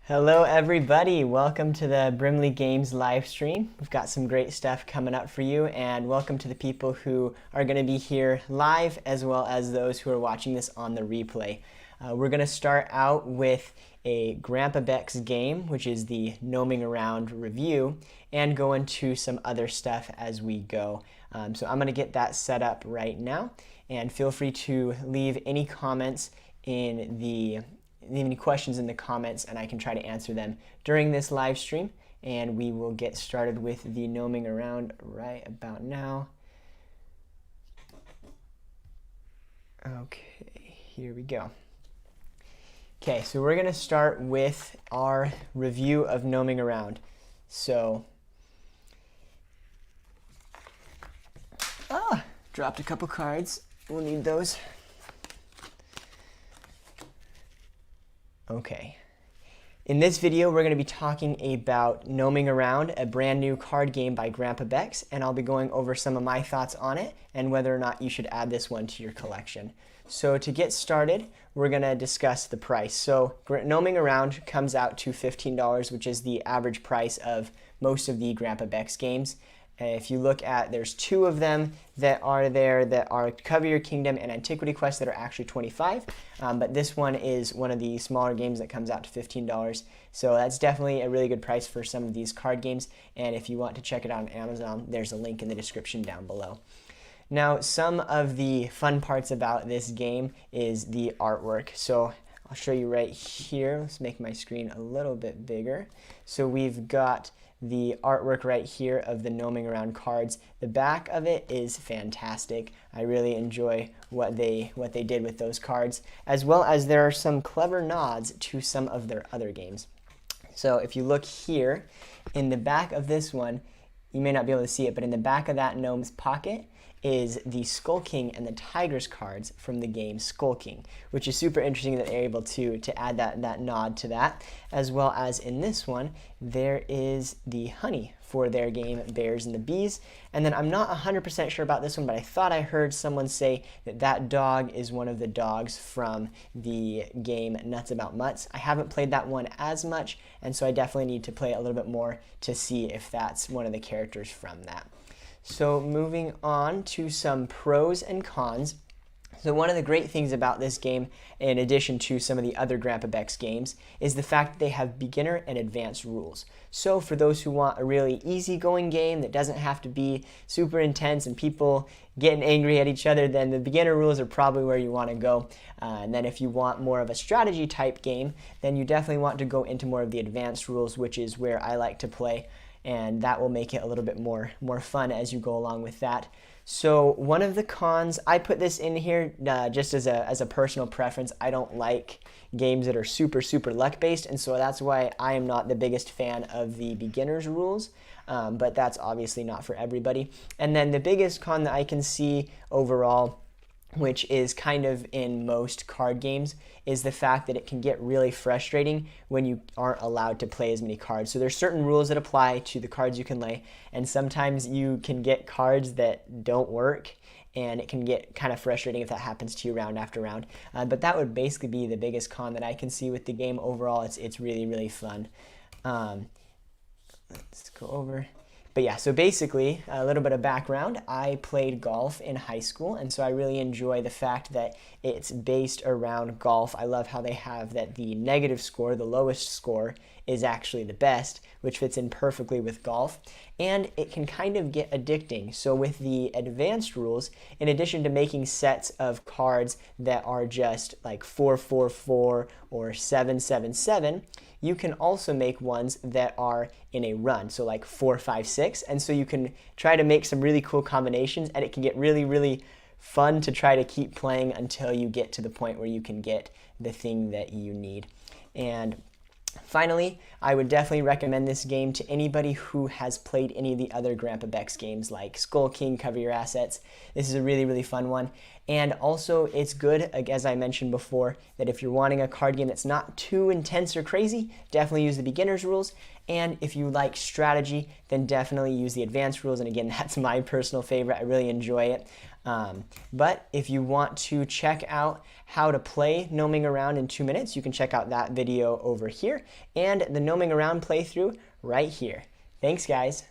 Hello everybody, welcome to the Brimley Games live stream. We've got some great stuff coming up for you, and welcome to the people who are going to be here live as well as those who are watching this on the replay. We're going to start out with a Grandpa Beck's game, which is the Gnoming Around review, and go into some other stuff as we go. So I'm going to get that set up right now, and feel free to leave any comments leave any questions in the comments, and I can try to answer them during this live stream. And we will get started with the Gnoming Around right about now. Okay, here we go. Okay, so we're going to start with our review of Gnoming Around. So, dropped a couple cards. We'll need those. Okay. In this video, we're going to be talking about Gnoming Around, a brand new card game by Grandpa Beck's, and I'll be going over some of my thoughts on it and whether or not you should add this one to your collection. So to get started, we're going to discuss the price. So Gnoming Around comes out to $15, which is the average price of most of the Grandpa Beck's games. If you look at, there's two of them that are there that are Cover Your Kingdom and Antiquity Quest that are actually $25, but this one is one of the smaller games that comes out to $15. So that's definitely a really good price for some of these card games, and if you want to check it out on Amazon, there's a link in the description down below. Now, some of the fun parts about this game is the artwork. So I'll show you right here. Let's make my screen a little bit bigger. So we've got the artwork right here of the Gnoming Around cards. The back of it is fantastic. I really enjoy what they did with those cards, as well as there are some clever nods to some of their other games. So if you look here, in the back of this one, you may not be able to see it, but in the back of that gnome's pocket is the Skull King and the Tigers cards from the game Skull King, which is super interesting that they're able to add that nod to that. As well as in this one, there is the honey for their game Bears and the Bees. And then I'm not 100% sure about this one, but I thought I heard someone say that dog is one of the dogs from the game Nuts About Mutts. I haven't played that one as much, and so I definitely need to play it a little bit more to see if that's one of the characters from that. So moving on to some pros and cons. So one of the great things about this game, in addition to some of the other Grandpa Beck's games, is the fact that they have beginner and advanced rules. So for those who want a really easygoing game that doesn't have to be super intense and people getting angry at each other, then the beginner rules are probably where you want to go. And then if you want more of a strategy type game, then you definitely want to go into more of the advanced rules, which is where I like to play. And that will make it a little bit more fun as you go along with that. So one of the cons, I put this in here just as a personal preference. I don't like games that are super luck based, and so that's why I am not the biggest fan of the beginner's rules, but that's obviously not for everybody. And then the biggest con that I can see overall, which is kind of in most card games, is the fact that it can get really frustrating when you aren't allowed to play as many cards. So there's certain rules that apply to the cards you can lay, and sometimes you can get cards that don't work, and it can get kind of frustrating if that happens to you round after round. But that would basically be the biggest con that I can see with the game. Overall, it's really fun. Let's go over. But yeah, so basically, a little bit of background. I played golf in high school, and so I really enjoy the fact that it's based around golf. I love how they have that the negative score, the lowest score, is actually the best, which fits in perfectly with golf. And it can kind of get addicting. So with the advanced rules, in addition to making sets of cards that are just like 4-4-4 or 7-7-7, you can also make ones that are in a run, so like 4-5-6, and so you can try to make some really cool combinations, and it can get really fun to try to keep playing until you get to the point where you can get the thing that you need. And finally, I would definitely recommend this game to anybody who has played any of the other Grandpa Beck's games like Skull King, Cover Your Assets. This is a really fun one. And also, it's good, as I mentioned before, that if you're wanting a card game that's not too intense or crazy, definitely use the beginner's rules. And if you like strategy, then definitely use the advanced rules. And again, that's my personal favorite. I really enjoy it. But if you want to check out how to play Gnoming Around in 2 minutes, you can check out that video over here and the Gnoming Around playthrough right here. Thanks, guys.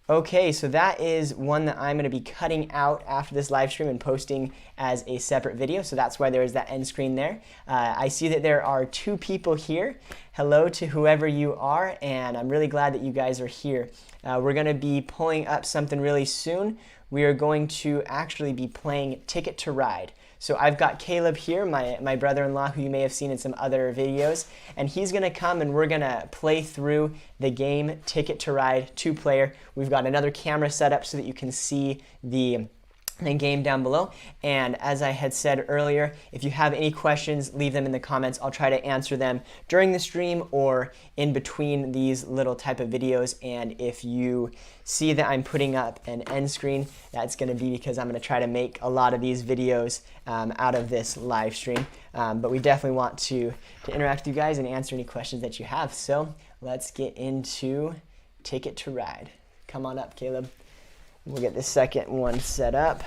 Okay, so that is one that I'm going to be cutting out after this live stream and posting as a separate video. So that's why there is that end screen there. I see that there are 2 people here. Hello to whoever you are, and I'm really glad that you guys are here. We're going to be pulling up something really soon. We are going to actually be playing Ticket to Ride. So I've got Caleb here, my brother-in-law, who you may have seen in some other videos, and he's going to come and we're going to play through the game Ticket to Ride 2-player. We've got another camera set up so that you can see the game down below. And as I had said earlier, if you have any questions, leave them in the comments. I'll try to answer them during the stream or in between these little type of videos. And if you see that I'm putting up an end screen, that's going to be because I'm going to try to make a lot of these videos out of this live stream. But we definitely want to interact with you guys and answer any questions that you have. So let's get into Ticket to Ride. Come on up, Caleb. We'll get the second one set up.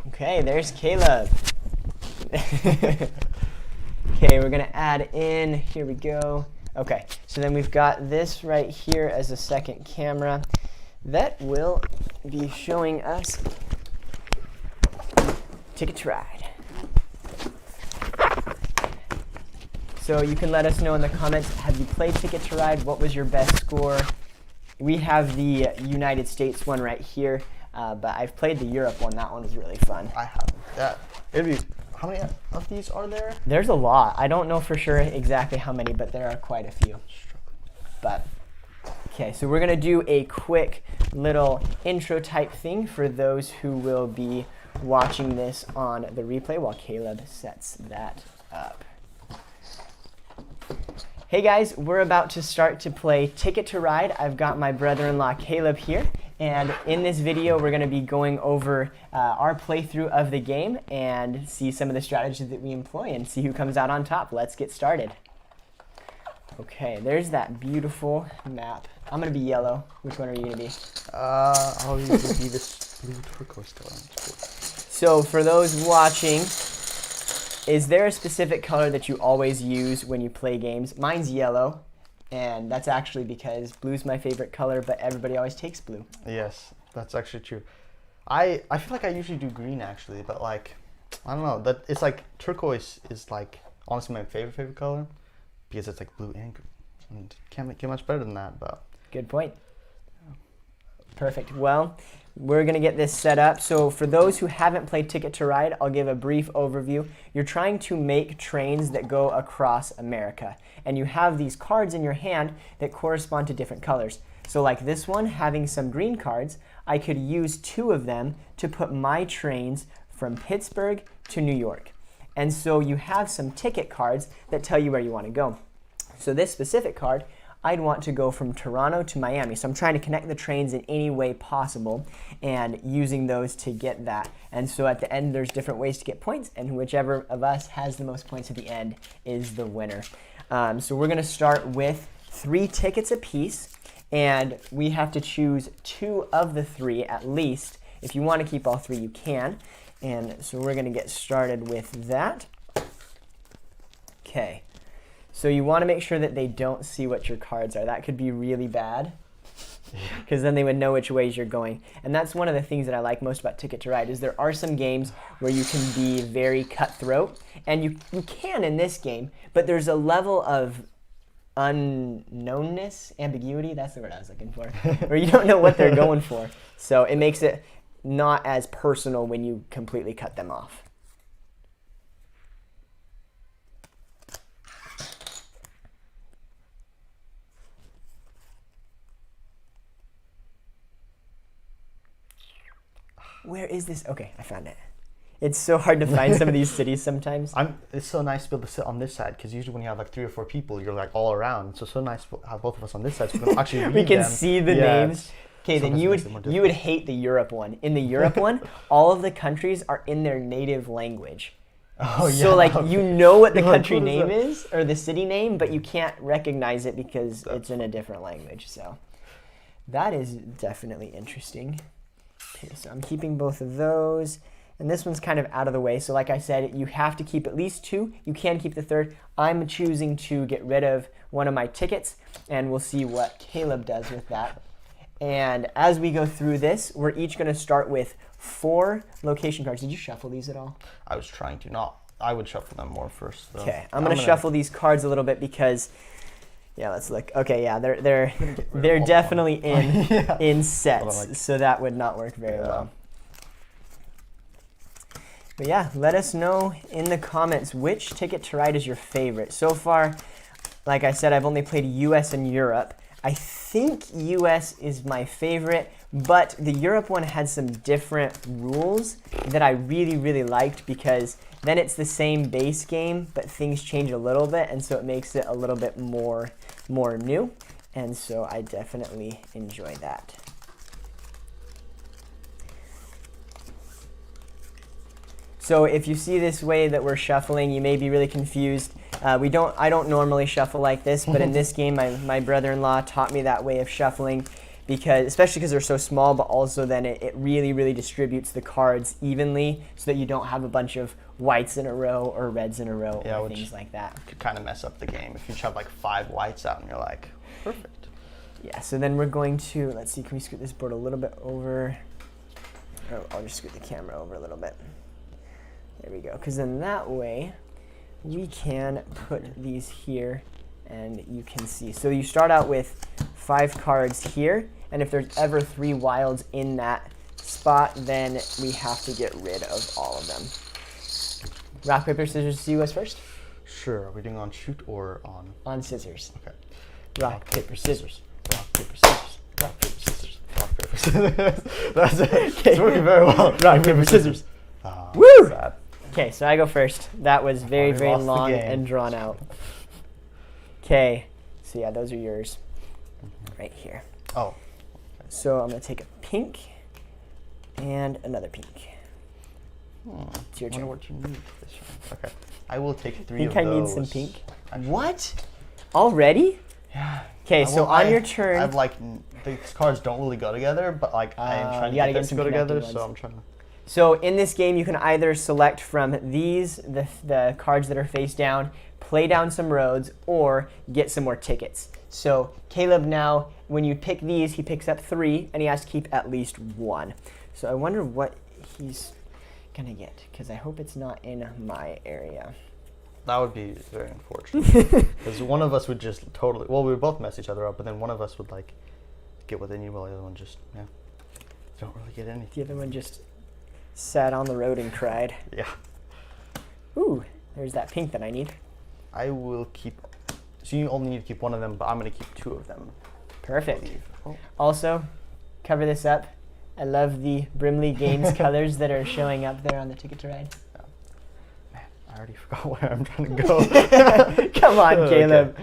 Okay, there's Caleb. Okay, we're going to add in. Here we go. Okay, so then we've got this right here as a second camera that will be showing us Ticket to Ride. So you can let us know in the comments, have you played Ticket to Ride? What was your best score? We have the United States one right here, but I've played the Europe one. That one was really fun. I haven't. How many of these are there? There's a lot. I don't know for sure exactly how many, but there are quite a few. But okay, so we're going to do a quick little intro type thing for those who will be watching this on the replay while Caleb sets that up. Hey guys, we're about to start to play Ticket to Ride. I've got my brother-in-law Caleb here, and in this video we're going to be going over our playthrough of the game and see some of the strategies that we employ and see who comes out on top. Let's get started. Okay, there's that beautiful map. I'm going to be yellow. Which one are you going to be? I'll usually be this blue turquoise color. So for those watching, is there a specific color that you always use when you play games? Mine's yellow, and that's actually because blue's my favorite color, but everybody always takes blue. Yes, that's actually true. I feel like I usually do green actually, but like, I don't know. That it's like turquoise is like honestly my favorite color because it's like blue and green. And can't get much better than that, but. Good point. Perfect. Well, we're going to get this set up. So for those who haven't played Ticket to Ride, I'll give a brief overview. You're trying to make trains that go across America. And you have these cards in your hand that correspond to different colors. So like this one, having some green cards, I could use 2 of them to put my trains from Pittsburgh to New York. And so you have some ticket cards that tell you where you want to go. So this specific card, I'd want to go from Toronto to Miami. So I'm trying to connect the trains in any way possible and using those to get that. And so at the end, there's different ways to get points, and whichever of us has the most points at the end is the winner. So we're going to start with 3 tickets apiece, and we have to choose 2 of the 3 at least. If you want to keep all 3, you can. And so we're going to get started with that. Okay. So you want to make sure that they don't see what your cards are. That could be really bad because then they would know which ways you're going. And that's one of the things that I like most about Ticket to Ride is there are some games where you can be very cutthroat. And you can in this game, but there's a level of unknownness, ambiguity, that's the word I was looking for, where you don't know what they're going for. So it makes it not as personal when you completely cut them off. Where is this? Okay, I found it. It's so hard to find some of these cities sometimes. It's so nice to be able to sit on this side because usually when you have like 3 or 4 people, you're like all around. So nice to have both of us on this side so we can actually read we can them. see the names. Okay, then you would hate the Europe one. In the Europe one, all of the countries are in their native language. Oh, yeah. So like you know what the country name is or the city name, but you can't recognize it because it's in a different language. So that is definitely interesting. Okay, so I'm keeping both of those. And this one's kind of out of the way. So like I said, you have to keep at least 2. You can keep the third. I'm choosing to get rid of one of my tickets, and we'll see what Caleb does with that. And as we go through this, we're each going to start with 4 location cards. Did you shuffle these at all? I was trying to not. I would shuffle them more first, though. Okay, I'm gonna shuffle these cards a little bit because, yeah, let's look. Okay, yeah, they're definitely in Yeah. in sets, so that would not work very well. But yeah, let us know in the comments which Ticket to Ride is your favorite. So far, like I said, I've only played US and Europe. I think US is my favorite, but the Europe one had some different rules that I really, really liked because then it's the same base game, but things change a little bit, and so it makes it a little bit more new. And so I definitely enjoy that. So if you see this way that we're shuffling, you may be really confused. I don't normally shuffle like this, but in this game, my brother-in-law taught me that way of shuffling, especially because they're so small, but also then it really, really distributes the cards evenly so that you don't have a bunch of whites in a row or reds in a row or things like that. Could kind of mess up the game if you have like 5 whites out and you're like, perfect. Yeah, so then we're going to, let's see, can we scoot this board a little bit over? Oh, I'll just scoot the camera over a little bit. There we go, because then that way we can put these here and you can see. So you start out with 5 cards here, and if there's ever 3 wilds in that spot, then we have to get rid of all of them. Rock, paper, scissors, see who goes first? Sure, are we doing on shoot or on? On scissors. Okay. Rock, paper, scissors. Rock, paper, scissors. Rock, paper, scissors. Rock, paper, scissors. That's it. It's working very well. Rock, paper, scissors. Woo! Sad. Okay, so I go first. That was very, very lost the long game. and drawn out. Okay, so yeah, those are yours right here. Oh. So I'm going to take a pink and another pink. It's your I wonder turn. what you need this round. Okay. I will take 3 Think of I those. need some pink? Actually, What? Already? Yeah. Okay, so on your I turn, have like these cards don't really go together, but like I am trying to you gotta get get them to some go together, connected so ones. I'm trying to. so in this game you can either select from these, the cards that are face down, play down some roads, or get some more tickets. So Caleb now, when you pick these, he picks up 3, and he has to keep at least 1. So I wonder what he's gonna get, because I hope it's not in my area. That would be very unfortunate. Because one of us would just totally. Well, we would both mess each other up, but then one of us would like get what they need, while the other one just don't really get anything. The other one just sat on the road and cried. Yeah. Ooh, there's that pink that I need. I will keep. So you only need to keep 1 of them, but I'm gonna keep 2 of them. Perfect. Oh. Also, cover this up. I love the Brimley Games colors that are showing up there on the Ticket to Ride. Man, I already forgot where I'm trying to go. Come on, Caleb.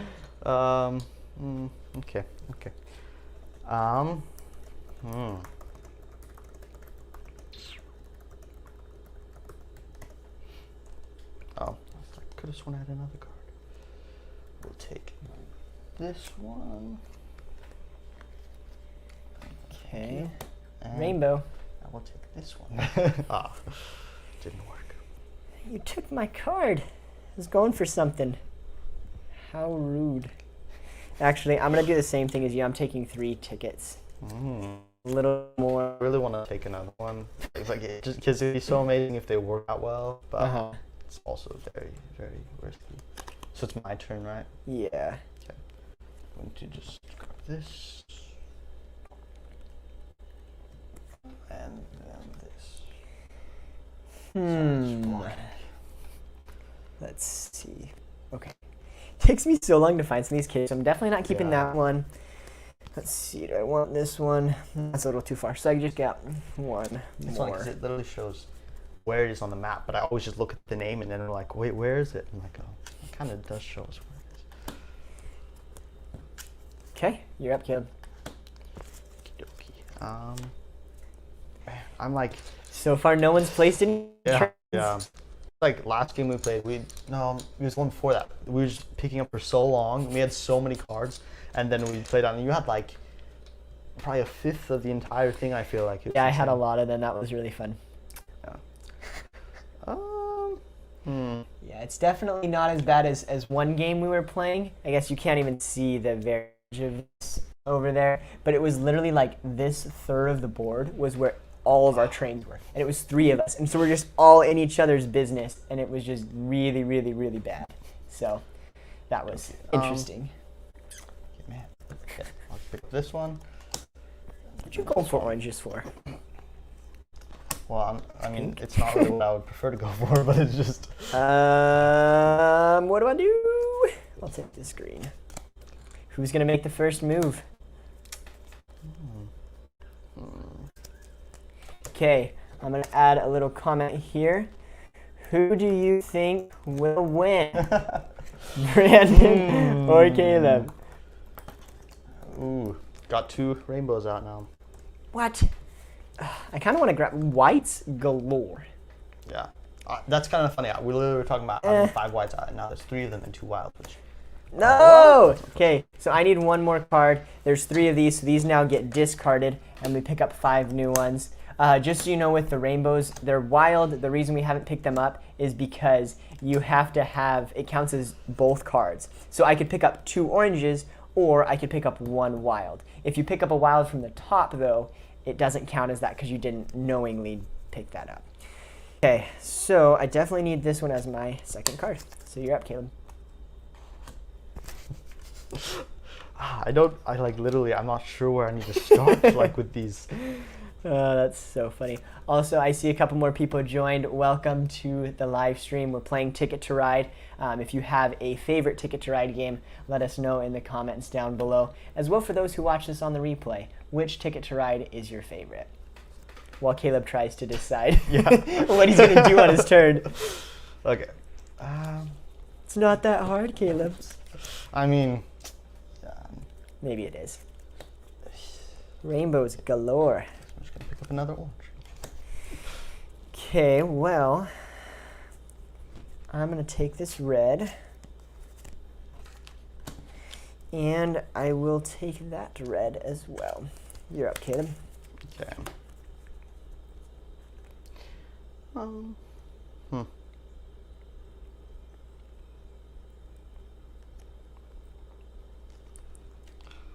Okay. Okay. Oh, I could have sworn I had another card. We'll take this one. Okay. And Rainbow. I will take this one. Didn't work. You took my card. I was going for something. How rude. Actually, I'm going to do the same thing as you. I'm taking 3 tickets. A little more. I really want to take another one. It's like just because it'd be so amazing if they work out well, but it's also very, very risky. So it's my turn, right? Yeah. Okay. I'm going to just grab this. And then this. Let's see. Okay. Takes me so long to find some of these kids, so I'm definitely not keeping that one. Let's see, do I want this one? That's a little too far, so I just got 1 It's more. funny 'cause it literally shows where it is on the map, but I always just look at the name and then I'm like, wait, where is it? I'm like, oh, it kind of does show us where it is. Okay, you're up, Caleb. Okey-dokey. I'm like, So far, no one's placed any trades. yeah. Like last game we played, it was one before that. We were just picking up for so long. We had so many cards, and then we played on. And you had like, probably a fifth of the entire thing. I feel like. It's Yeah, I had a insane. lot of them. That was really fun. Yeah, it's definitely not as bad as one game we were playing. I guess you can't even see the verge of this over there, but it was literally like this third of the board was where all of our trains were, and it was 3 of us, and so we're just all in each other's business, and it was just really, really, really bad. So that was interesting. Man, okay, I'll pick up this one. What you going for oranges for? Well, I mean, it's not really what I would prefer to go for, but it's just. What do I do? I'll take this green. Who's gonna make the first move? Okay, I'm gonna add a little comment here. Who do you think will win? Brandon or Caleb? Ooh, got 2 rainbows out now. What? I kind of want to grab whites galore. Yeah, that's kind of funny. We literally were talking about having 5 whites out, and now there's 3 of them and 2 wild, which. No! Okay, so I need one more card. There's 3 of these, so these now get discarded, and we pick up 5 new ones. Just so you know, with the rainbows, they're wild. The reason we haven't picked them up is because you have to have, it counts as both cards. So I could pick up 2 oranges, or I could pick up 1 wild. If you pick up a wild from the top, though, it doesn't count as that because you didn't knowingly pick that up. Okay, so I definitely need this one as my second card. So you're up, Caleb. I'm not sure where I need to start, like, with these. That's so funny. Also, I see a couple more people joined. Welcome to the live stream. We're playing Ticket to Ride. If you have a favorite Ticket to Ride game, let us know in the comments down below. As well, for those who watch this on the replay, which Ticket to Ride is your favorite? While Caleb tries to decide what he's going to do on his turn. Okay. It's not that hard, Caleb. I mean, Maybe it is. Rainbows galore. I'm just gonna pick up another orange. Okay, well, I'm gonna take this red, and I will take that red as well. You're up, Caleb. Okay.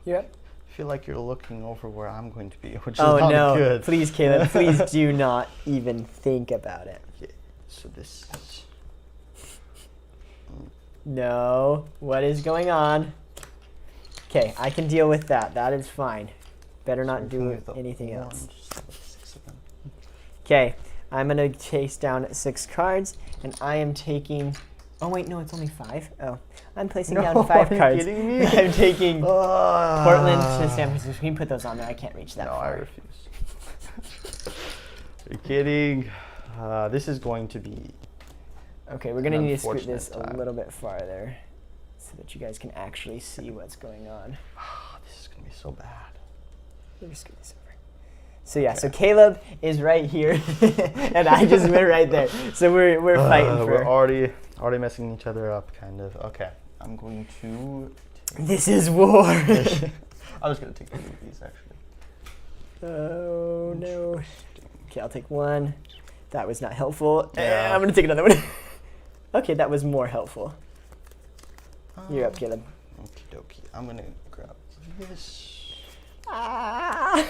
You're up. I feel like you're looking over where I'm going to be, which is Oh not no! good. Please, Caleb, please do not even think about it. Okay, so this is. No. What is going on? Okay, I can deal with that. That is fine. Better not do anything else. Okay, I'm gonna chase down 6 cards, and I am taking. Oh wait, no, it's only 5. Oh, I'm placing down 5 are you cards. kidding me? I'm taking Portland to San Francisco. Can you put those on there? I can't reach that No, far. I refuse. Are you kidding? This is going to be. Okay, we're gonna an need to scoot this unfortunate a little bit farther, so that you guys can actually see what's going on. This is gonna be so bad. Let me scoot this over. So yeah, so Caleb is right here, and I just went right there. So we're fighting for. We're already messing each other up, kind of. Okay, I'm going to. This is war. I was gonna take 2 of these actually. Oh no. Okay, I'll take 1. That was not helpful. Yeah. I'm gonna take another one. Okay, that was more helpful. You're up, Caleb. Okie dokie. I'm gonna grab this. Ah.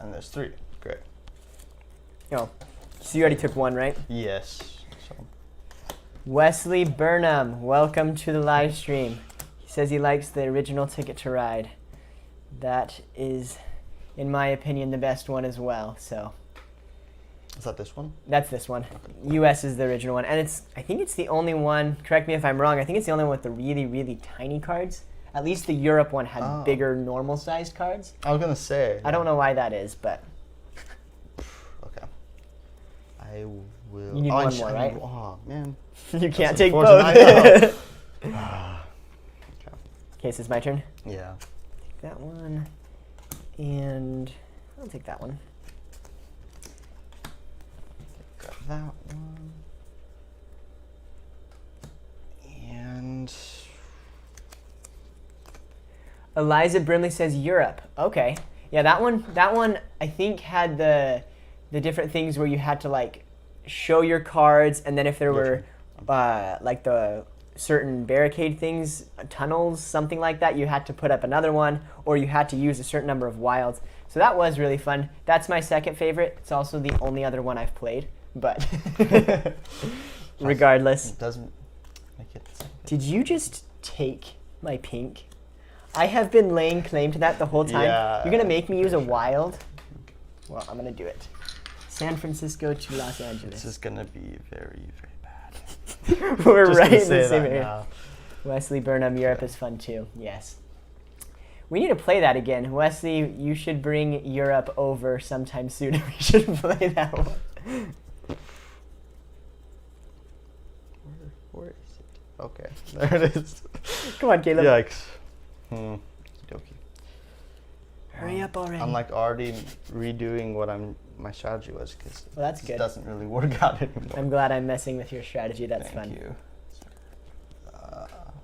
And there's 3. Great. Oh, so you already took 1, right? Yes. So. Wesley Burnham, welcome to the live stream. He says he likes the original Ticket to Ride. That is, in my opinion, the best one as well. So Is that this one? that's this one. US is the original one, and I think it's the only one. Correct me if I'm wrong. I think it's the only one with the really, really tiny cards. At least the Europe one had bigger, normal-sized cards. I was gonna say. I don't know why that is, but Okay. I will. You need one more, right? Oh man. you can't That's take unfortunate. both. I Okay, so it's my turn. Yeah. Take that one, and I'll take that one. Grab that one. And Eliza Brimley says Europe. Okay. Yeah, that one I think had the different things where you had to like show your cards, and then if there were like the certain barricade things, tunnels, something like that, you had to put up another one, or you had to use a certain number of wilds. So that was really fun. That's my second favorite. It's also the only other one I've played, but regardless. It doesn't make it. Did you just take my pink? I have been laying claim to that the whole time. Yeah, You're gonna make me use a wild? Well, I'm gonna do it. San Francisco to Los Angeles. This is gonna be very, very bad. We're Just right gonna in say the same that area. now. Wesley Burnham, Europe is fun too. Yes. We need to play that again. Wesley, you should bring Europe over sometime soon. We should play that one. Where is it? Okay, there it is. Come on, Caleb. Yikes. Okey-dokey. Hurry up already. I'm like already redoing what my strategy was because Well, that's it good. doesn't really work out anymore. I'm glad I'm messing with your strategy. That's Thank fun. you.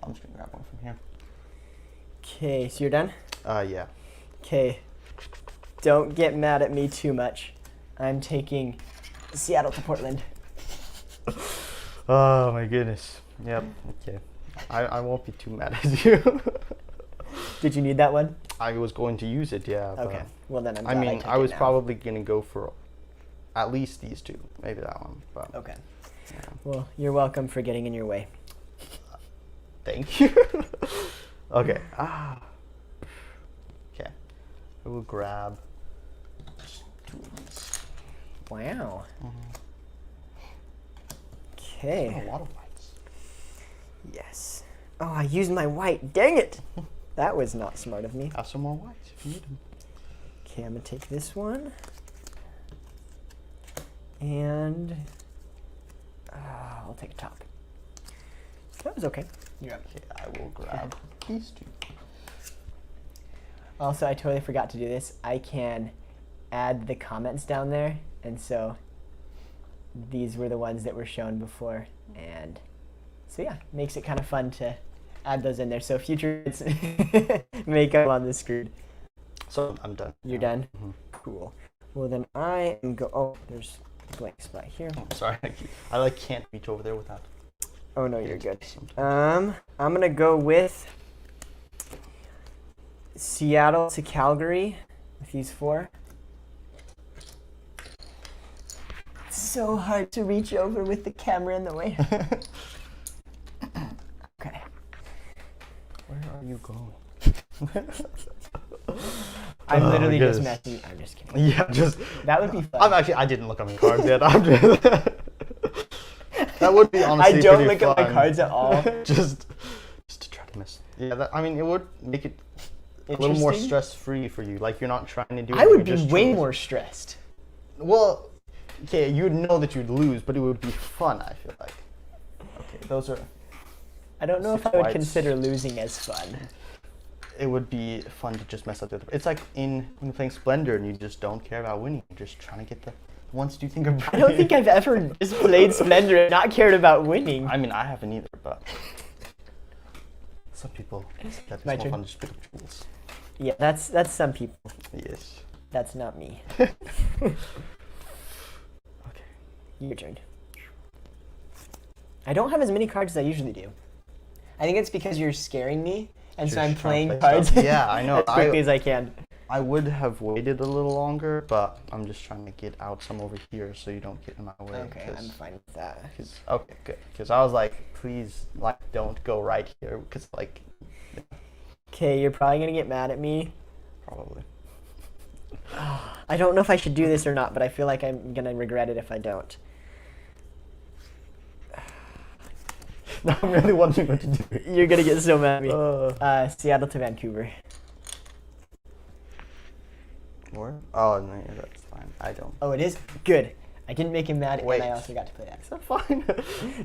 I'm just gonna grab one from here. Okay, so you're done? Yeah. Okay. Don't get mad at me too much. I'm taking Seattle to Portland. Oh my goodness. Yep. Okay. I won't be too mad at you. Did you need that one? I was going to use it, yeah. Okay. Well, then I'm I glad mean, took I it was now. probably gonna go for at least these two, maybe that one. But Okay. yeah. Well, you're welcome for getting in your way. Thank you. Okay. Okay. I will grab just two of these. Wow. Oh, Okay. a lot of whites. Yes. Oh, I used my white. Dang it. That was not smart of me. Have some more whites if you need them. Okay, I'm going to take this one. And I'll take a top. That was okay. You're up. Okay, I will grab these two. Also, I totally forgot to do this. I can add the comments down there. And so these were the ones that were shown before. And so yeah, makes it kind of fun to add those in there. So future make up on the screen. So I'm done. You're done? Mhm. Cool. Well, then I am oh, there's a blank spot here. Oh, sorry, I can't reach over there without. Oh no, you're good. Sometimes. I'm gonna go with Seattle to Calgary with these four. It's so hard to reach over with the camera in the way. Okay. Where are you going? I'm Oh, literally just goodness. messing. I'm just kidding. Yeah, just. That would be fun. I didn't look at my cards yet. I'm just. That would be honestly I don't pretty look at my fun. cards at all. just to try to miss. Yeah, I mean, it would make it a little more Interesting. stress-free for you. Like you're not trying to do. I it, would you're be just way trying- more stressed. Well, okay, you'd know that you'd lose, but it would be fun. I feel like. Okay, those are. I don't know if I Six would whites. consider losing as fun. It would be fun to just mess up the other. It's like when you're playing Splendor and you just don't care about winning. You're just trying to get the ones you think are. I don't think I've ever just played Splendor and not cared about winning. I mean, I haven't either, but some people that it's My more turn. fun to just pick up jewels. Yeah, that's some people. Yes. That's not me. Okay. Your turn. I don't have as many cards as I usually do. I think it's because you're scaring me, and so You're I'm just trying playing to play cards stuff. Yeah, I know. as quickly as I can. I would have waited a little longer, but I'm just trying to get out some over here so you don't get in my way. Okay, I'm fine with that. Okay, good. Because I was like, please, like, don't go right here. Because, like, Okay, you're probably gonna get mad at me. probably. I don't know if I should do this or not, but I feel like I'm gonna regret it if I don't. No, I'm really wondering what to do. You're gonna get so mad at me. Seattle to Vancouver. Or? Oh, no, yeah, that's fine. I don't. Oh, it is? Good. I didn't make him mad, Wait. and I also got to play that. Is that fine?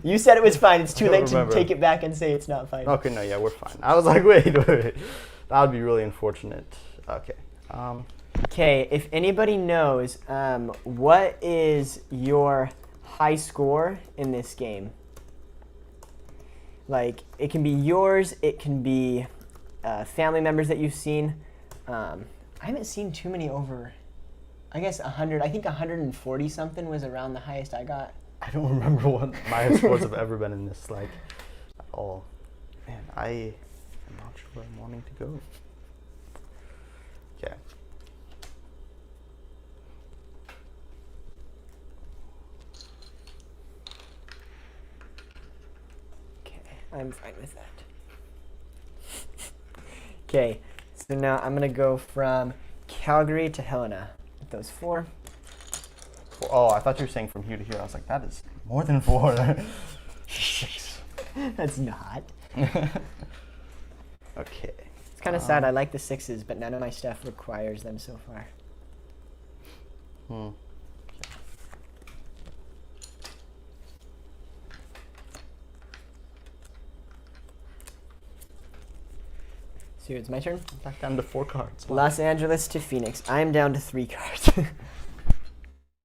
You said it was fine. It's too I late don't to remember. take it back and say it's not fine. Okay, no, yeah, we're fine. I was like, wait. That would be really unfortunate. Okay. Okay, if anybody knows, what is your high score in this game? Like, it can be yours, it can be family members that you've seen. I haven't seen too many over, I guess 100. I think 140 something was around the highest I got. I don't remember what my scores have ever been in this, like, at all. Man, I am not sure where I'm wanting to go. Okay. Okay, I'm fine with that. Okay, so now I'm gonna go from Calgary to Helena with those 4. Oh, I thought you were saying from here to here. I was like, that is more than 4. 6. That's not. Okay. It's kind of sad. I like the 6s, but none of my stuff requires them so far. Hmm. So it's my turn. Back down to 4 cards. Wow. Los Angeles to Phoenix. I'm down to 3 cards.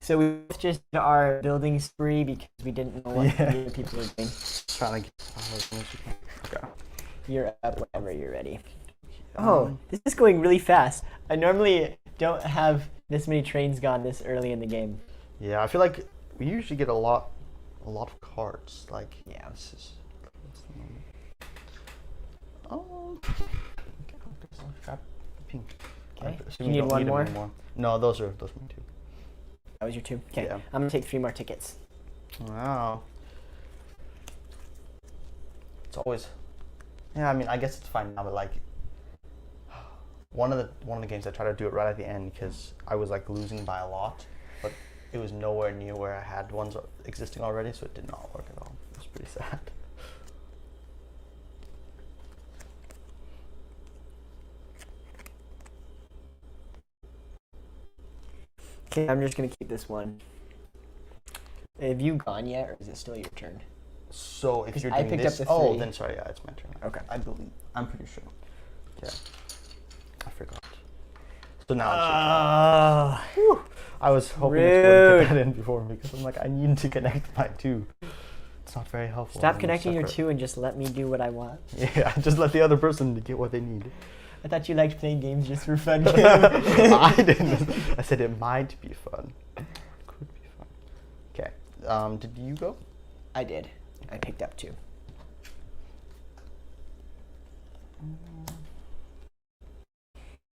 So we both just did our building spree because we didn't know what the other people were doing. Trying to get as much as you can. Okay. You're up whenever you're ready. Oh, this is going really fast. I normally don't have this many trains gone this early in the game. Yeah, I feel like we usually get a lot of cards. Like, Yeah. this is. Oh. Grab the pink. Okay. So You need one more? No, those are my 2. That was your 2. Okay. Yeah. I'm gonna take 3 more tickets. Wow. It's always. Yeah, I mean, I guess it's fine now, but like, one of the games I tried to do it right at the end because I was like losing by a lot, but it was nowhere near where I had ones existing already, so it did not work at all. It was pretty sad. Okay, I'm just gonna keep this one. Have you gone yet, or is it still your turn? So if you're I doing picked this, up the 3. oh, then sorry, yeah, it's my turn. Okay. I believe. I'm pretty sure. Yeah. I forgot. So now it's your turn. I was hoping it would get that in before me because I'm like, I need to connect my 2. It's not very helpful. Stop connecting your 2 and just let me do what I want. Yeah, just let the other person get what they need. I thought you liked playing games just for fun. I didn't. I said it might be fun. Could be fun. Okay. Did you go? I did. I picked up 2.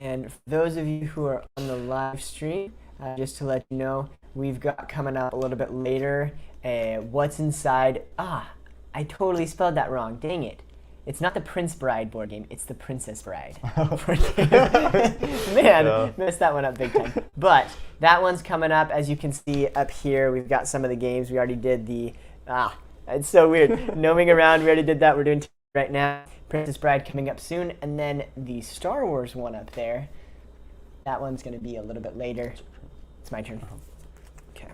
And for those of you who are on the live stream, just to let you know, we've got coming up a little bit later, what's inside. I totally spelled that wrong. Dang it. It's not the Prince Bride board game, it's the Princess Bride board game. Man, messed that one up big time. But that one's coming up. As you can see up here, we've got some of the games. We already did the, it's so weird. Gnoming Around, we already did that. We're doing right now. Princess Bride coming up soon. And then the Star Wars one up there, that one's going to be a little bit later. It's my turn. Okay.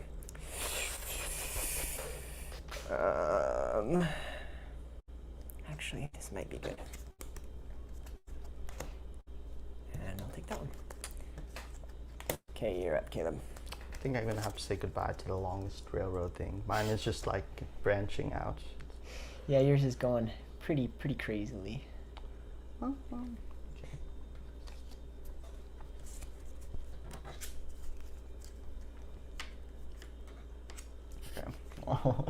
Actually, this might be good. And I'll take that one. Okay, you're up, Caleb. I think I'm gonna have to say goodbye to the longest railroad thing. Mine is just like branching out. Yeah, yours is going pretty crazily. Oh, well, okay. Okay. Oh,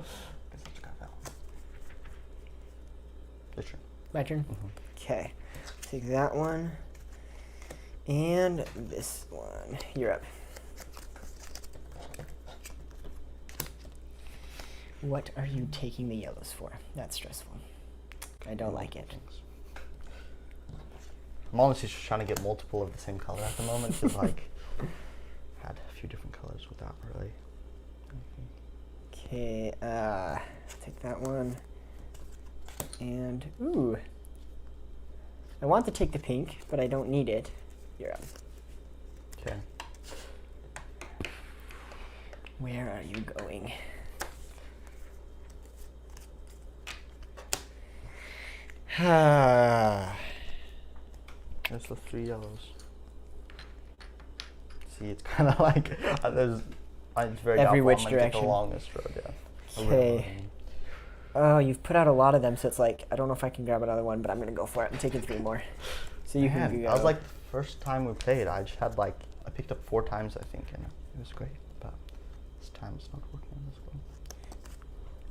guess I just got that one. Your turn. My turn? Okay. Take that one. And this one. You're up. What are you taking the yellows for? That's stressful. I don't like it. I'm honestly just trying to get multiple of the same color at the moment because like had a few different colors without really. Okay, take that one. And ooh. I want to take the pink, but I don't need it. You're up. Okay. Where are you going? There's the 3 yellows. See, it's kind of like it's very Every doubtful which I'm gonna get direction. the longest road, yeah. Okay. Oh, you've put out a lot of them, so it's like, I don't know if I can grab another one, but I'm going to go for it. I'm taking 3 more. So you Man, can go. I was like, first time we played, I just had like, I picked up 4 times, I think, and it was great. But this time it's not working as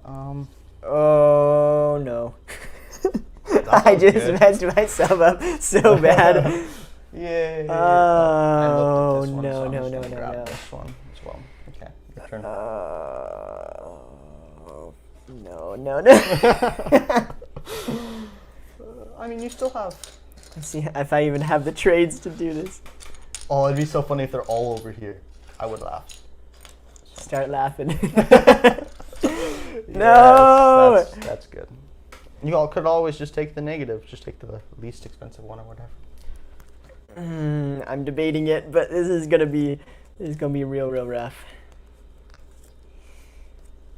well. Oh, no. That I was just good. messed myself up so bad. Yay! Oh, I looked at this one, no, so I'm no, just no, gonna no, grab no. this one as well. Okay, your turn. No, no, no. I mean, you still have. Let's see if I even have the trades to do this. Oh, it'd be so funny if they're all over here. I would laugh. Start laughing. Yes, No! that's good. You all could always just take the negative. Just take the least expensive one or whatever. I'm debating it, but this is gonna be real rough.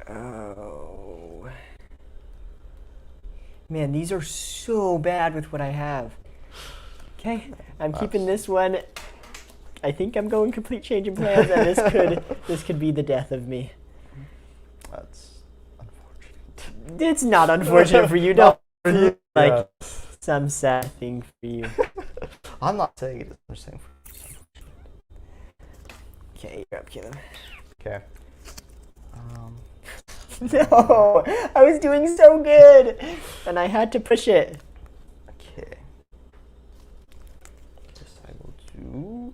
Oh. Man, these are so bad with what I have. Okay, I'm keeping this one. I think I'm going complete change in plans, and this could be the death of me. That's unfortunate. It's not unfortunate for you, don't like Yeah. some sad thing for you. I'm not saying it. I'm just saying. Okay, you're up, Caleb. Okay. No, I was doing so good, and I had to push it. Okay. Guess I will do.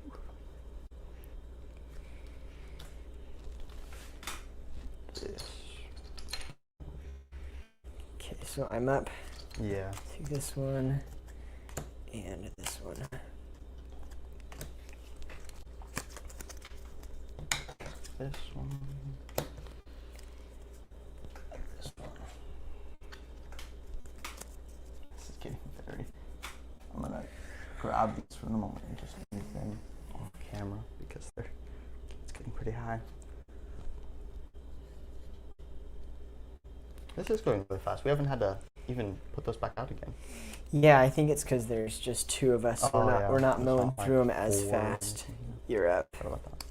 This. Okay, so I'm up Yeah. to this one and this one. This one. This one. This is getting very. I'm gonna grab these for the moment and just leave them off camera because it's getting pretty high. This is going really fast. We haven't had to even put those back out again. Yeah, I think it's because there's just 2 of us. Oh, We're not There's mowing not, like, through them as 4 or fast. anything. You're up. What about that?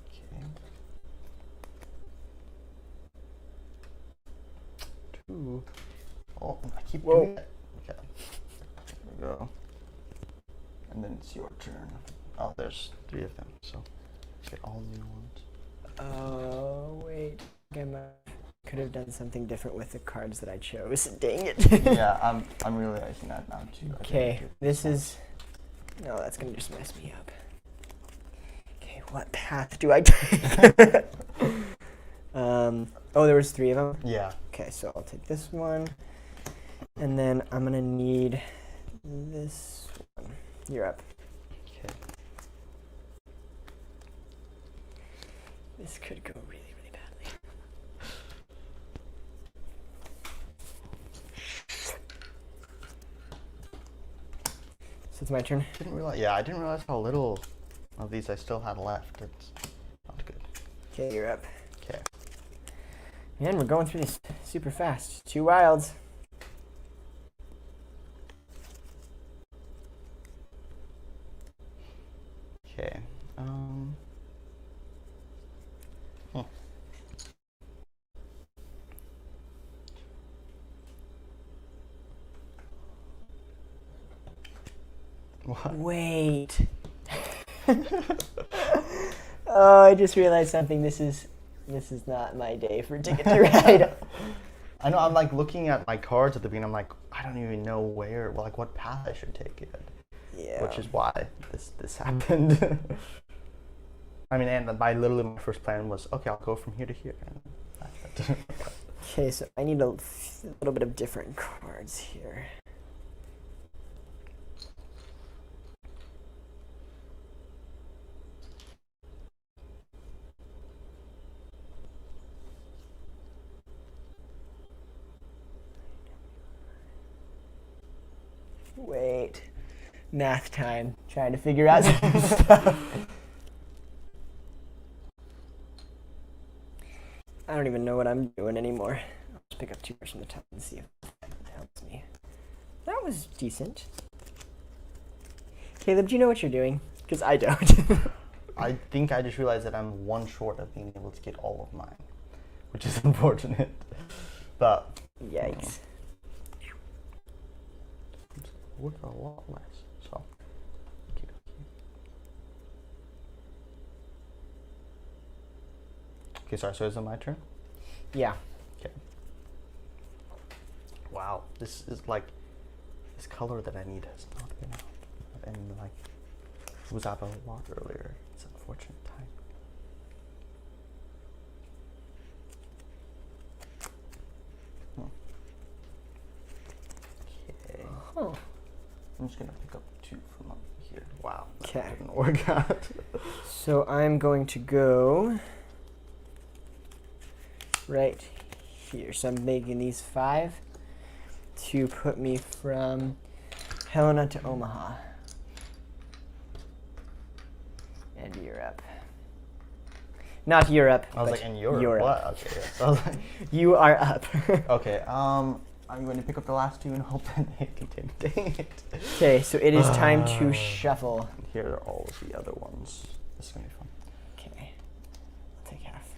Okay. 2. Oh, I keep Whoa. doing it. Okay. There we go. And then it's your turn. Oh, there's 3 of them, so get all new ones. Oh, wait. I could have done something different with the cards that I chose. Dang it. Yeah, I'm realizing that now too. Okay, this is. No, that's gonna just mess me up. Okay, what path do I take? Oh, there was 3 of them. Yeah. Okay, so I'll take this one, and then I'm gonna need this one. You're up. Okay. This could go really, really badly. So it's my turn. Didn't realize. Yeah, I didn't realize how little of these I still had left. It's not good. Okay, you're up. Okay. Man, we're going through this super fast. 2 wilds. Okay. What? Wait. Oh, I just realized something. This is not my day for Ticket to Ride. I know. I'm like looking at my cards at the beginning. I'm like, I don't even know like what path I should take yet. Yeah. Which is why this happened. I mean, and my first plan was, okay, I'll go from here to here. And that's it. Okay, so I need a little bit of different cards here. Wait. Math time. Trying to figure out some stuff. I don't even know what I'm doing anymore. I'll just pick up 2 cards from the top and see if that helps me. That was decent. Caleb, do you know what you're doing? Because I don't. I think I just realized that I'm 1 short of being able to get all of mine, which is unfortunate. but Yikes. worth a lot less. So, okay, sorry. So is it my turn? Yeah. Okay. Wow, this is like this color that I need has not been out, and like it was out a lot earlier. It's an unfortunate time. Okay. Oh. I'm just gonna pick up 2 from up here. Wow. That 'Kay. didn't work out. So I'm going to go right here. So I'm making these 5 to put me from Helena to Omaha. And Europe. Not Europe. I was but like, in Europe. Europe. What? Okay. Yes. I was like, You are up. okay. I'm going to pick up the last 2 and hope that they continue. Dang it. Okay, so it is time to shuffle. Here are all of the other ones. This is gonna be fun. Okay, I'll take half.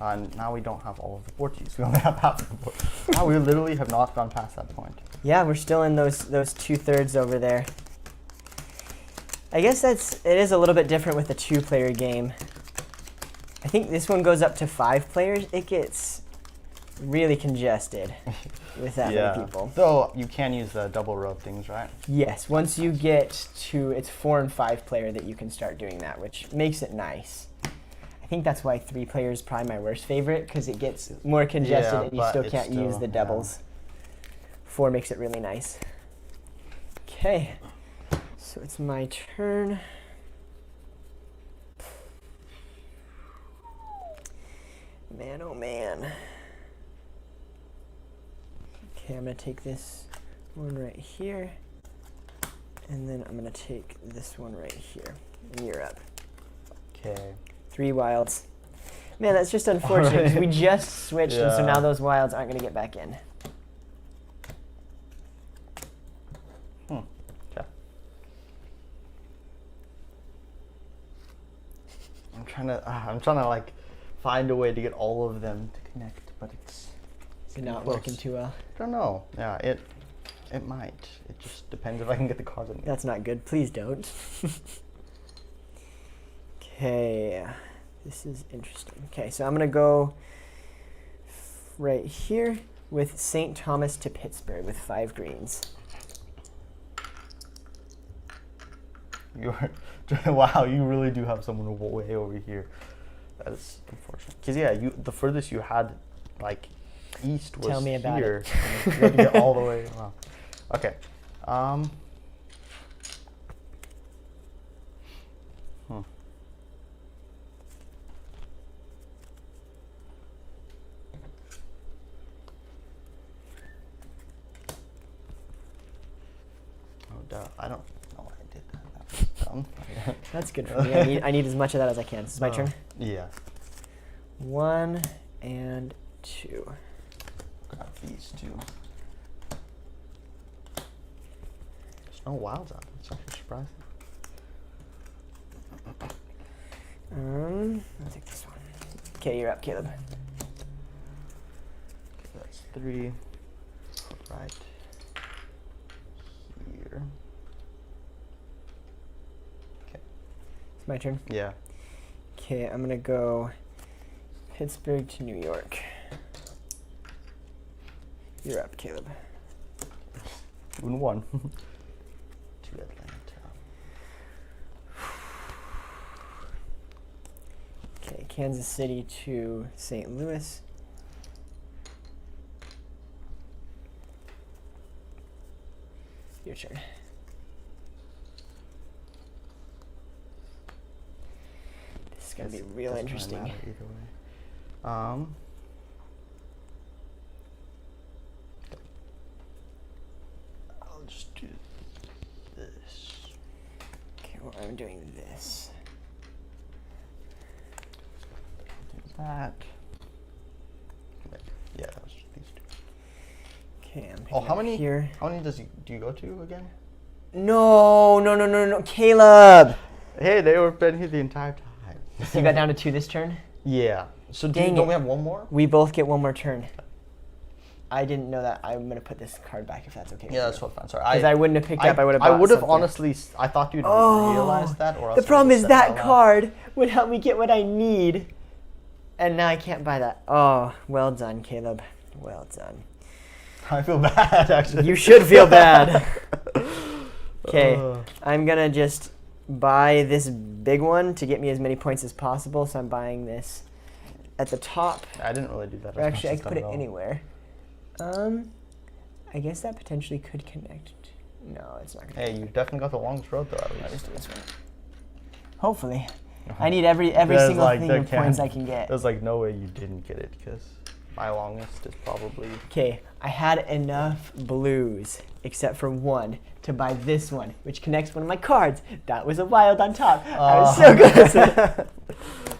And now we don't have all of the Portuguese. We only have half of the board. Wow, we literally have not gone past that point. Yeah, we're still in those 2/3 over there. I guess it is a little bit different with the 2-player game. I think this one goes up to 5 players. It gets really congested with that many people. Though you can use the double row things, right? Yes, once you get to, it's 4 and 5 player that you can start doing that, which makes it nice. I think that's why 3 player is probably my worst favorite, because it gets more congested Yeah, and you but still it's can't use still- the doubles. 4 makes it really nice. Okay, so it's my turn. Man, oh man. Okay, I'm gonna take this one right here, and then I'm gonna take this one right here. And you're up. Okay. 3 wilds. Man, that's just unfortunate, 'cause we just switched, and so Yeah. now those wilds aren't gonna get back in. Okay. I'm trying to like find a way to get all of them to connect, but it's Not close. working too well. I don't know. Yeah, it might. It just depends if I can get the cards in. That's not good. Please don't. Okay, this is interesting. Okay, so I'm gonna go right here with St. Thomas to Pittsburgh with 5 greens. You're wow, you really do have someone way over here. That is unfortunate. Cause yeah, the furthest you had like east was Tell me about here. it. And you had to get all the way. Wow. Okay. Oh, duh. I don't know why I did that. That was dumb. That's good for me. I need as much of that as I can. This is my turn. Yeah. 1 and 2. Grab these 2. There's no wilds out. That's actually surprising. I'll take this one. Okay, you're up, Caleb. Okay, that's 3. Right here. Okay. It's my turn. Yeah. Okay, I'm gonna go Pittsburgh to New York. You're up, Caleb. 2 and 1. To Atlanta. Okay, Kansas City to St. Louis. Your turn. This is gonna be real Doesn't really interesting. matter either way. I'll just do this. Okay, well, I'm doing this. Do that. Yeah, that was just these 2. Okay, I'm Oh, picking how up many? here? How many do you go to again? No, Caleb! Hey, they were been here the entire time. So you got down to 2 this turn? Yeah. So Dang don't it. we have one more? We both get one more turn. I didn't know that. I'm gonna put this card back if that's okay. Yeah, that's fine. Sorry. Because I wouldn't have picked it up. I would have. I would have something. honestly. I thought you'd realize that. Or else The problem I is would've said it that out loud. card would help me get what I need, and now I can't buy that. Oh, well done, Caleb. Well done. I feel bad, actually. You should feel bad. Okay, I'm gonna just buy this big one to get me as many points as possible. So I'm buying this at the top. I didn't really do that. Or as actually, I much could as put it that, though. anywhere. I guess that potentially could connect. No, it's not gonna. Hey, you definitely got the longest road though. At I'll least. just do this one. Hopefully. I need every single like, thing there of points I can get. There's like no way you didn't get it because my longest is probably. Okay, I had enough blues, except for one, to buy this one, which connects one of my cards. That was a wild on top. I was so good at it.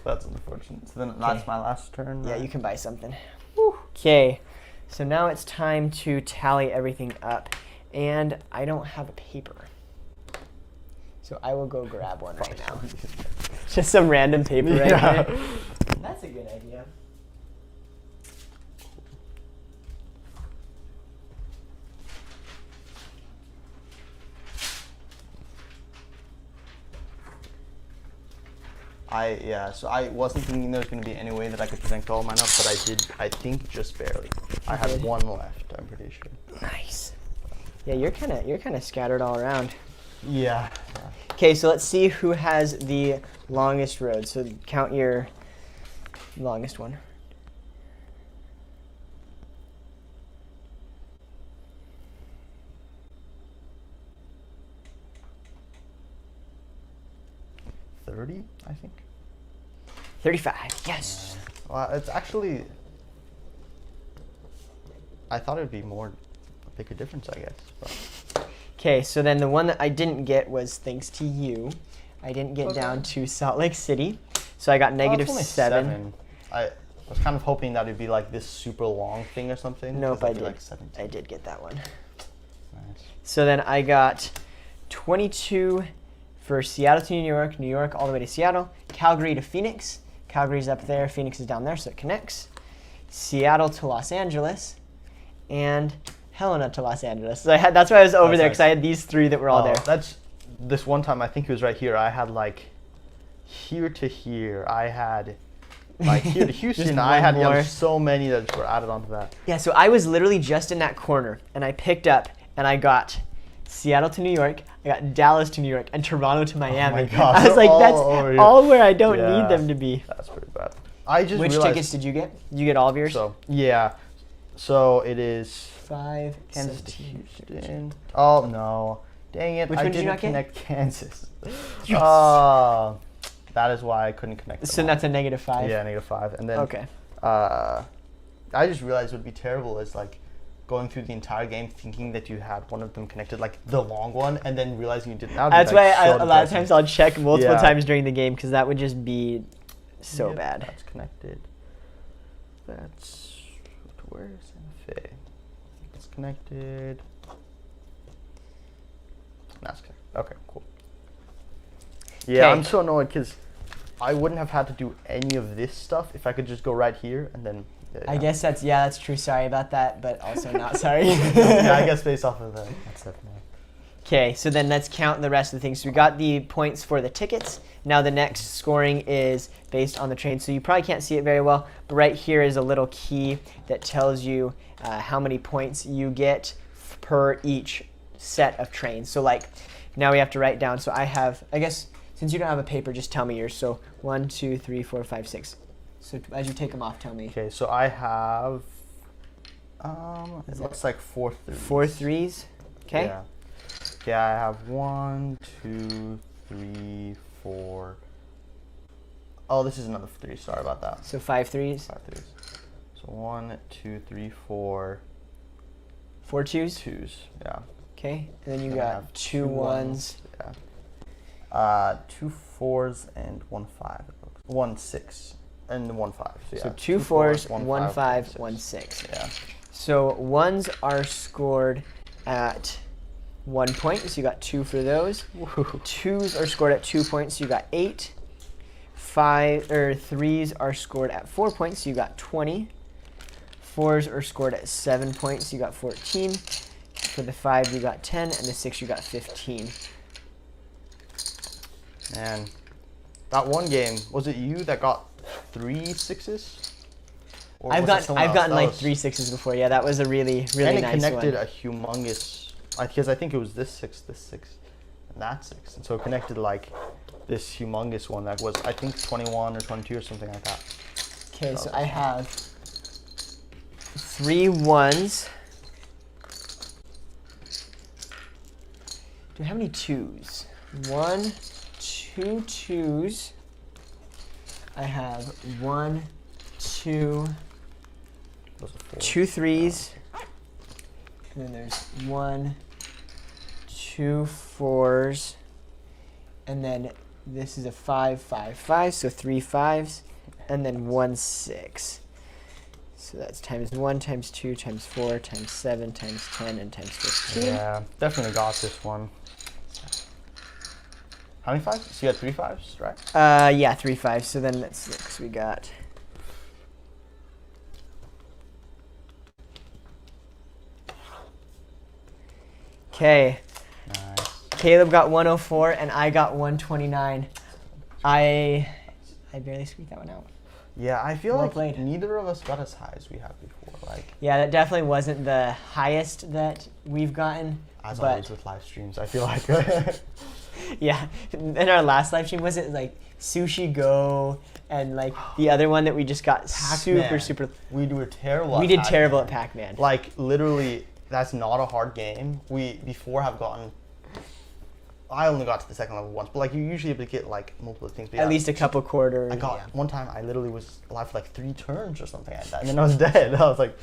That's unfortunate. So then that's my last turn. Yeah, right? you can buy something. Okay, so now it's time to tally everything up, and I don't have a paper. So I will go grab one right now. Just some random paper right Yeah. here. That's a good idea. So I wasn't thinking there was going to be any way that I could connect all mine up, but I did, I think, just barely. I had did? one left, I'm pretty sure. Nice. Yeah, you're kind of scattered all around. Yeah. Okay, so let's see who has the longest road. So count your longest one. Yeah. 30, I think. 35. Yes. Well, it's actually. I thought it would be more, a bigger difference, I guess. But. Okay, so then the one that I didn't get was thanks to you. I didn't get down to Salt Lake City, so I got negative it's only 7. I was kind of hoping that it'd be like this super long thing or something. Nope, 'cause I that'd be did. Like 17. I did get that one. Nice. So then I got 22 for Seattle to New York, New York all the way to Seattle, Calgary to Phoenix. Calgary's up there, Phoenix is down there, so it connects. Seattle to Los Angeles, and Helena to Los Angeles. So that's why I was over That's there, because nice. I had these 3 that were all there. That's this one time. I think it was right here. I had like here to here. I had like here to Houston. I one had more. so many that were added onto that. Yeah, so I was literally just in that corner, and I picked up, and I got Seattle to New York, I got Dallas to New York, and Toronto to Miami. gosh, I was they're like, that's all over here. all where I don't Yeah. need them to be. That's pretty bad. I just Which realized. tickets did you get? Did you get all of yours? So yeah, so it is 5, Kansas to 17. Houston. Oh no, dang it! Which I one did you didn't not get? connect Kansas. Yes. That is why I couldn't connect. them So all. that's a negative 5. Yeah, -5, and then Okay. I just realized what would be terrible is like going through the entire game thinking that you had one of them connected, like the long one, and then realizing you didn't. That's why a lot of times I'll check multiple Yeah. times during the game, because that would just be so bad. That's connected. That's where's Fe? It's connected. That's connected. Okay, cool. Yeah, 'Kay. I'm so annoyed because I wouldn't have had to do any of this stuff if I could just go right here and then. I guess that's true. Sorry about that, but also not sorry. Yeah, I guess based off of that. That's definitely. Okay, so then let's count the rest of the things. So we got the points for the tickets. Now the next scoring is based on the train. So you probably can't see it very well, but right here is a little key that tells you how many points you get per each set of trains. So like now we have to write down. So I have, I guess, since you don't have a paper, just tell me yours. So 1, 2, 3, 4, 5, 6. So as you take them off, tell me. Okay, so I have. It looks like 4 threes. 4 threes. Okay. Yeah. Okay, I have 1, 2, 3, 4. Oh, this is another 3. Sorry about that. So 5 threes. 5 threes. So 1, 2, 3, 4. 4 twos. 2s. Yeah. Okay. And then you Then I got have 2 ones. Yeah. 2 4s and 1 5. 1 6 and 1 5. So, yeah, So 2 4s, 1 5, 6. 1 6. Yeah. So ones are scored at 1 point, so you got 2 for those. Twos are scored at 2 points, so you got 8. Threes are scored at 4 points, so you got 20. 4s are scored at 7 points. You got 14. For the 5, you got 10, and the 6, you got 15. And that one game, was it you that got 3 6s? Or I've was it someone else? gotten That like was- 3 6s before. Yeah, that was a really and it nice connected one. a humongous, because I think it was this 6, and that 6. And so it connected like this humongous one that was, I think, 21 or 22 or something like that. Okay, so I have 3 1s. Do I have any 2s? 1, 2 2s. I have 1, 2, Those are 4. 2 3s. And then there's 1, 2 4s. And then this is a 5 5 5, so 3 5s. And then 1 6. So that's times 1 times 2 times 4 times 7 times 10 and times 15. Yeah, definitely got this one. How many 5s? So you had 3 5s, right? Yeah, 3 5s. So then that's 6 we got. Okay, Nice. Caleb got 104 and I got 129. I barely squeaked that one out. Yeah, I feel Well like played. neither of us got as high as we have before. Like, Yeah, that definitely wasn't the highest that we've gotten. as But- always with live streams, I feel like. Yeah, in our last live stream, was it like Sushi Go and like the other one that we just got Pac-Man. super. We were terrible. We at did Pac-Man. terrible at Pac-Man. Like literally, that's not a hard game. We before have gotten. I only got to the second level once, but like you usually able to get like multiple things. But At yeah, least a couple quarters. I got one time. I literally was alive for like 3 turns or something like that, and then I was dead. I was like,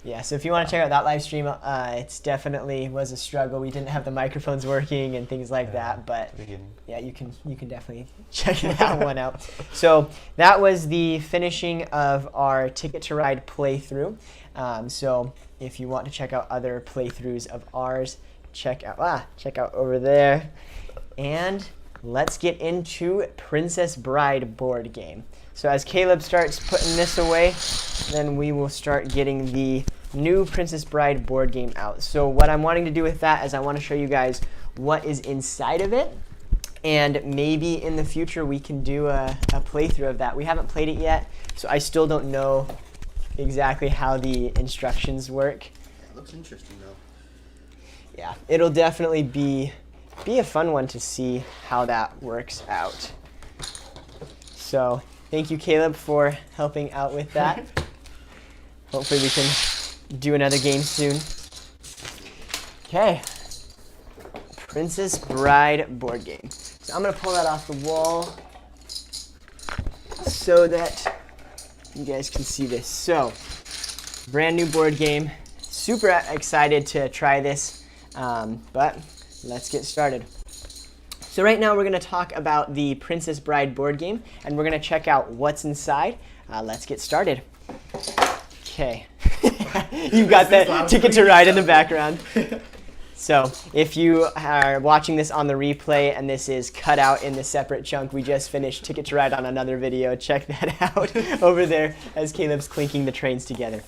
Yeah, so if you want to check out that live stream, it's definitely was a struggle. We didn't have the microphones working and things like that, but beginning. yeah, you can definitely check that one out. So that was the finishing of our Ticket to Ride playthrough. So if you want to check out other playthroughs of ours, check out over there. And let's get into Princess Bride board game. So as Caleb starts putting this away, then we will start getting the new Princess Bride board game out. So what I'm wanting to do with that is I want to show you guys what is inside of it. And maybe in the future we can do a playthrough of that. We haven't played it yet, so I still don't know exactly how the instructions work. It looks interesting though. Yeah, it'll definitely be a fun one to see how that works out. So thank you, Caleb, for helping out with that. Hopefully we can do another game soon. Okay, Princess Bride board game. So I'm gonna pull that off the wall so that you guys can see this. So, brand new board game. Super excited to try this, but let's get started. So right now we're going to talk about the Princess Bride board game, and we're going to check out what's inside. Let's get started. Okay. You've got that Ticket to Ride in the background. So if you are watching this on the replay and this is cut out in the separate chunk, we just finished Ticket to Ride on another video. Check that out over there as Caleb's clinking the trains together.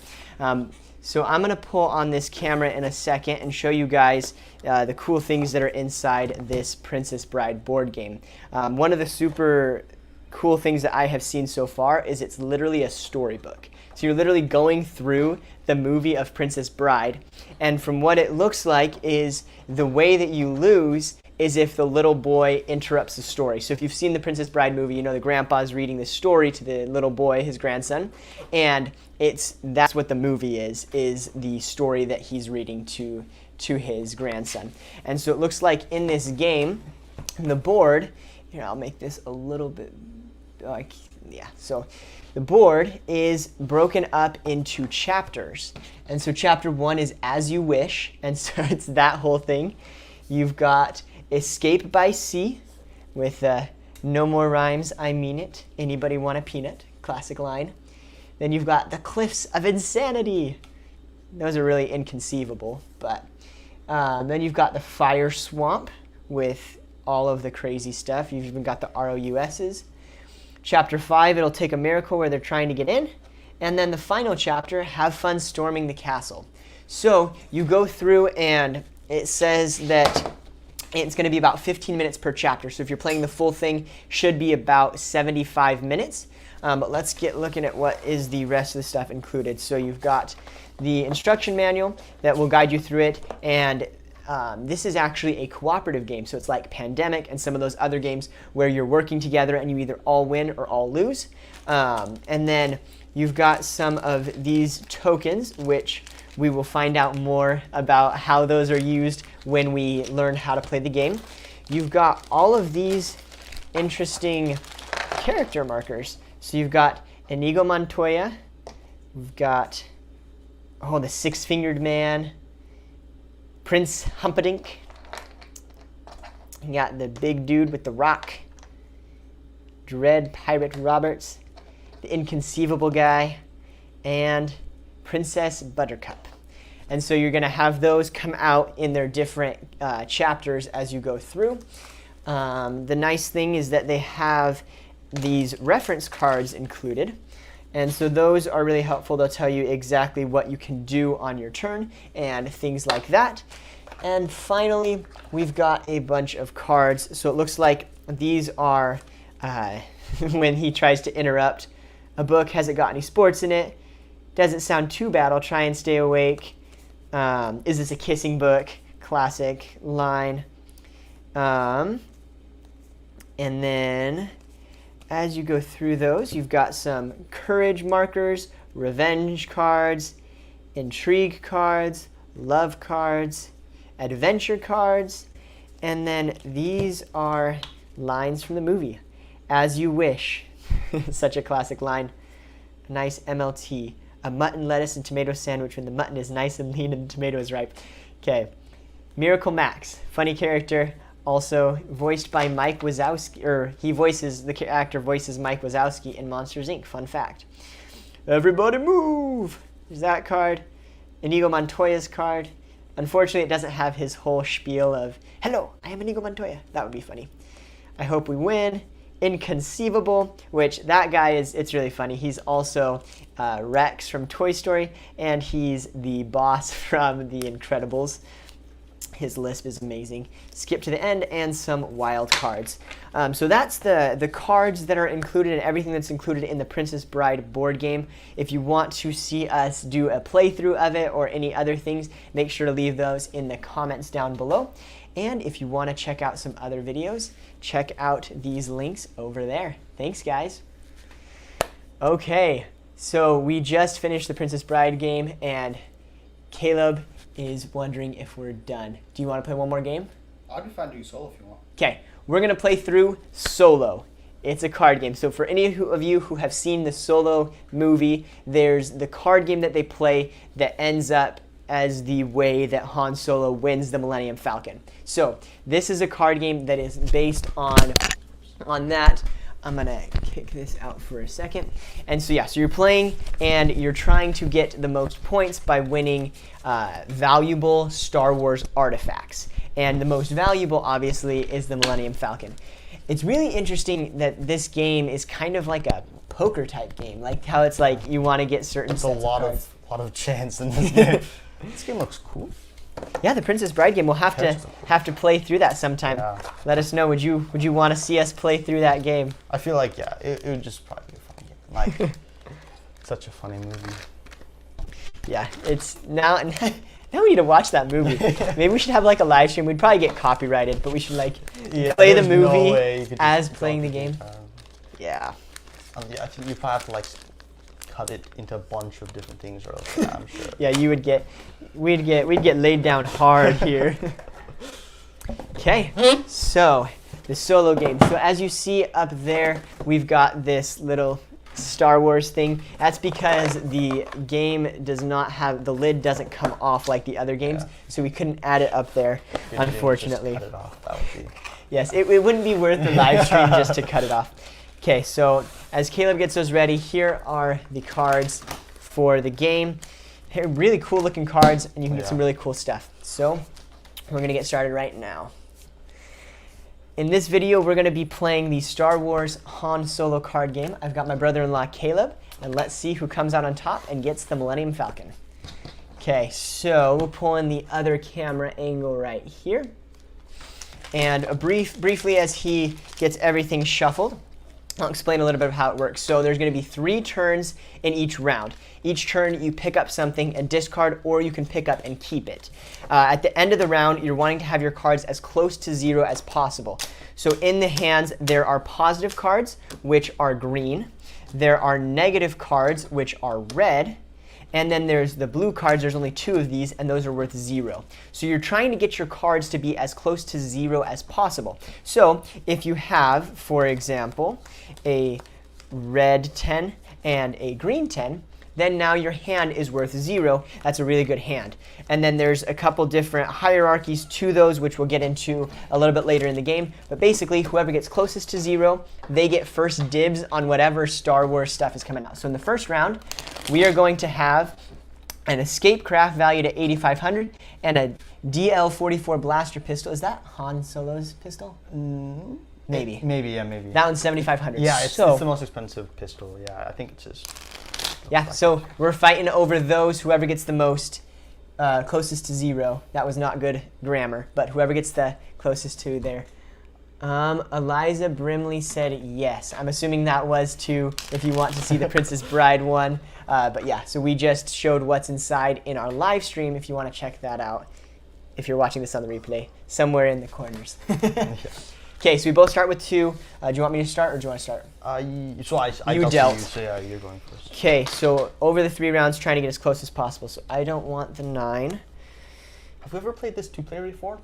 So I'm going to pull on this camera in a second and show you guys the cool things that are inside this Princess Bride board game. One of the super cool things that I have seen so far is it's literally a storybook. So you're literally going through the movie of Princess Bride, and from what it looks like is the way that you lose is if the little boy interrupts the story. So if you've seen the Princess Bride movie, you know the grandpa's reading the story to the little boy, his grandson, and that's what the movie is the story that he's reading to his grandson. And so it looks like in this game, the board, here I'll make this a little bit, so the board is broken up into chapters. And so chapter 1 is As You Wish, and so it's that whole thing. You've got Escape by Sea with No More Rhymes, I Mean It. Anybody want a peanut? Classic line. Then you've got The Cliffs of Insanity. Those are really inconceivable, but then you've got the Fire Swamp with all of the crazy stuff. You've even got the ROUSs. Chapter 5, It'll Take a Miracle, where they're trying to get in. And then the final chapter, have fun storming the castle. So you go through and it says that it's going to be about 15 minutes per chapter. So if you're playing the full thing, should be about 75 minutes. But let's get looking at what is the rest of the stuff included. So you've got the instruction manual that will guide you through it. And this is actually a cooperative game. So it's like Pandemic and some of those other games where you're working together and you either all win or all lose. And then you've got some of these tokens, which we will find out more about how those are used when we learn how to play the game. You've got all of these interesting character markers. So you've got Inigo Montoya. We've got, the Six-Fingered Man. Prince Humperdinck. You got the big dude with the rock. Dread Pirate Roberts. The Inconceivable Guy. And Princess Buttercup. And so you're going to have those come out in their different chapters as you go through. The nice thing is that they have these reference cards included. And so those are really helpful. They'll tell you exactly what you can do on your turn and things like that. And finally, we've got a bunch of cards. So it looks like these are, when he tries to interrupt a book, has it got any sports in it? Doesn't sound too bad. I'll try and stay awake. Is this a kissing book? Classic line. And then as you go through those, you've got some courage markers, revenge cards, intrigue cards, love cards, adventure cards, and then these are lines from the movie. As you wish. Such a classic line. A nice MLT. A mutton, lettuce, and tomato sandwich when the mutton is nice and lean and the tomato is ripe. Okay. Miracle Max. Funny character. Also voiced by Mike Wazowski, the actor voices Mike Wazowski in Monsters, Inc. Fun fact. Everybody move! There's that card. Inigo Montoya's card. Unfortunately, it doesn't have his whole spiel of, hello, I am Inigo Montoya. That would be funny. I hope we win. Inconceivable, which that guy it's really funny. He's also Rex from Toy Story, and he's the boss from The Incredibles. His lisp is amazing. Skip to the end, and some wild cards. So that's the cards that are included and everything that's included in the Princess Bride board game. If you want to see us do a playthrough of it or any other things, make sure to leave those in the comments down below. And if you want to check out some other videos, check out these links over there. Thanks, guys. Okay, so we just finished the Princess Bride game, and Caleb is wondering if we're done. Do you want to play one more game? I'd be fine doing solo if you want. Okay, we're going to play through Solo. It's a card game. So for any of you who have seen the Solo movie, there's the card game that they play that ends up as the way that Han Solo wins the Millennium Falcon. So this is a card game that is based on that. I'm going to kick this out for a second. And so yeah, so you're playing and you're trying to get the most points by winning valuable Star Wars artifacts. And the most valuable, obviously, is the Millennium Falcon. It's really interesting that this game is kind of like a poker type game, like how it's like you want to get certain sets of cards. A lot of chance in this game. This game looks cool. Yeah, the Princess Bride game. We'll have to play through that sometime. Yeah. Let us know. Would you want to see us play through that game? I feel like it would just probably be a fun game. Like such a funny movie. Yeah, it's now we need to watch that movie. Maybe we should have like a live stream. We'd probably get copyrighted, but we should like play the movie as playing the game. Yeah. I think you probably have to like cut it into a bunch of different things, or else, yeah, I'm sure. Yeah, we'd get laid down hard here. Okay, so the Solo game. So as you see up there, we've got this little Star Wars thing. That's because the game does not have, the lid doesn't come off like the other games, so we couldn't add it up there, unfortunately. Just cut it off. That would be... Yes, it wouldn't be worth the live stream just to cut it off. Okay, so as Caleb gets those ready, here are the cards for the game. They're really cool looking cards, and you can get some really cool stuff. So we're going to get started right now. In this video, we're going to be playing the Star Wars Han Solo card game. I've got my brother-in-law Caleb, And let's see who comes out on top and gets the Millennium Falcon. Okay, so we'll pull in the other camera angle right here. And briefly as he gets everything shuffled, I'll explain a little bit of how it works. So there's going to be 3 turns in each round. Each turn you pick up something and discard, or you can pick up and keep it. At the end of the round, you're wanting to have your cards as close to 0 as possible. So in the hands, there are positive cards, which are green. There are negative cards, which are red. And then there's the blue cards. There's only 2 of these, and those are worth 0. So you're trying to get your cards to be as close to 0 as possible. So if you have, for example, a red 10 and a green 10, then now your hand is worth 0. That's a really good hand. And then there's a couple different hierarchies to those, which we'll get into a little bit later in the game. But basically, whoever gets closest to 0, they get first dibs on whatever Star Wars stuff is coming out. So in the first round, we are going to have an Escape Craft valued at 8,500 and a DL-44 blaster pistol. Is that Han Solo's pistol? Maybe. Maybe, yeah, maybe. That one's 7,500. Yeah, it's the most expensive pistol. Yeah, I think it's his. Yeah, so we're fighting over those. Whoever gets the most closest to 0. That was not good grammar, but whoever gets the closest to there. Eliza Brimley said yes. I'm assuming that was to if you want to see the Princess Bride one. But yeah, so we just showed what's inside in our live stream if you want to check that out. If you're watching this on the replay, somewhere in the corners. Okay, so we both start with 2. Do you want me to start or do you want to start? I You dealt. dealt. You, so yeah, you're going first. Okay, so over the 3 rounds, trying to get as close as possible. So I don't want the 9. Have we ever played this 2-player before?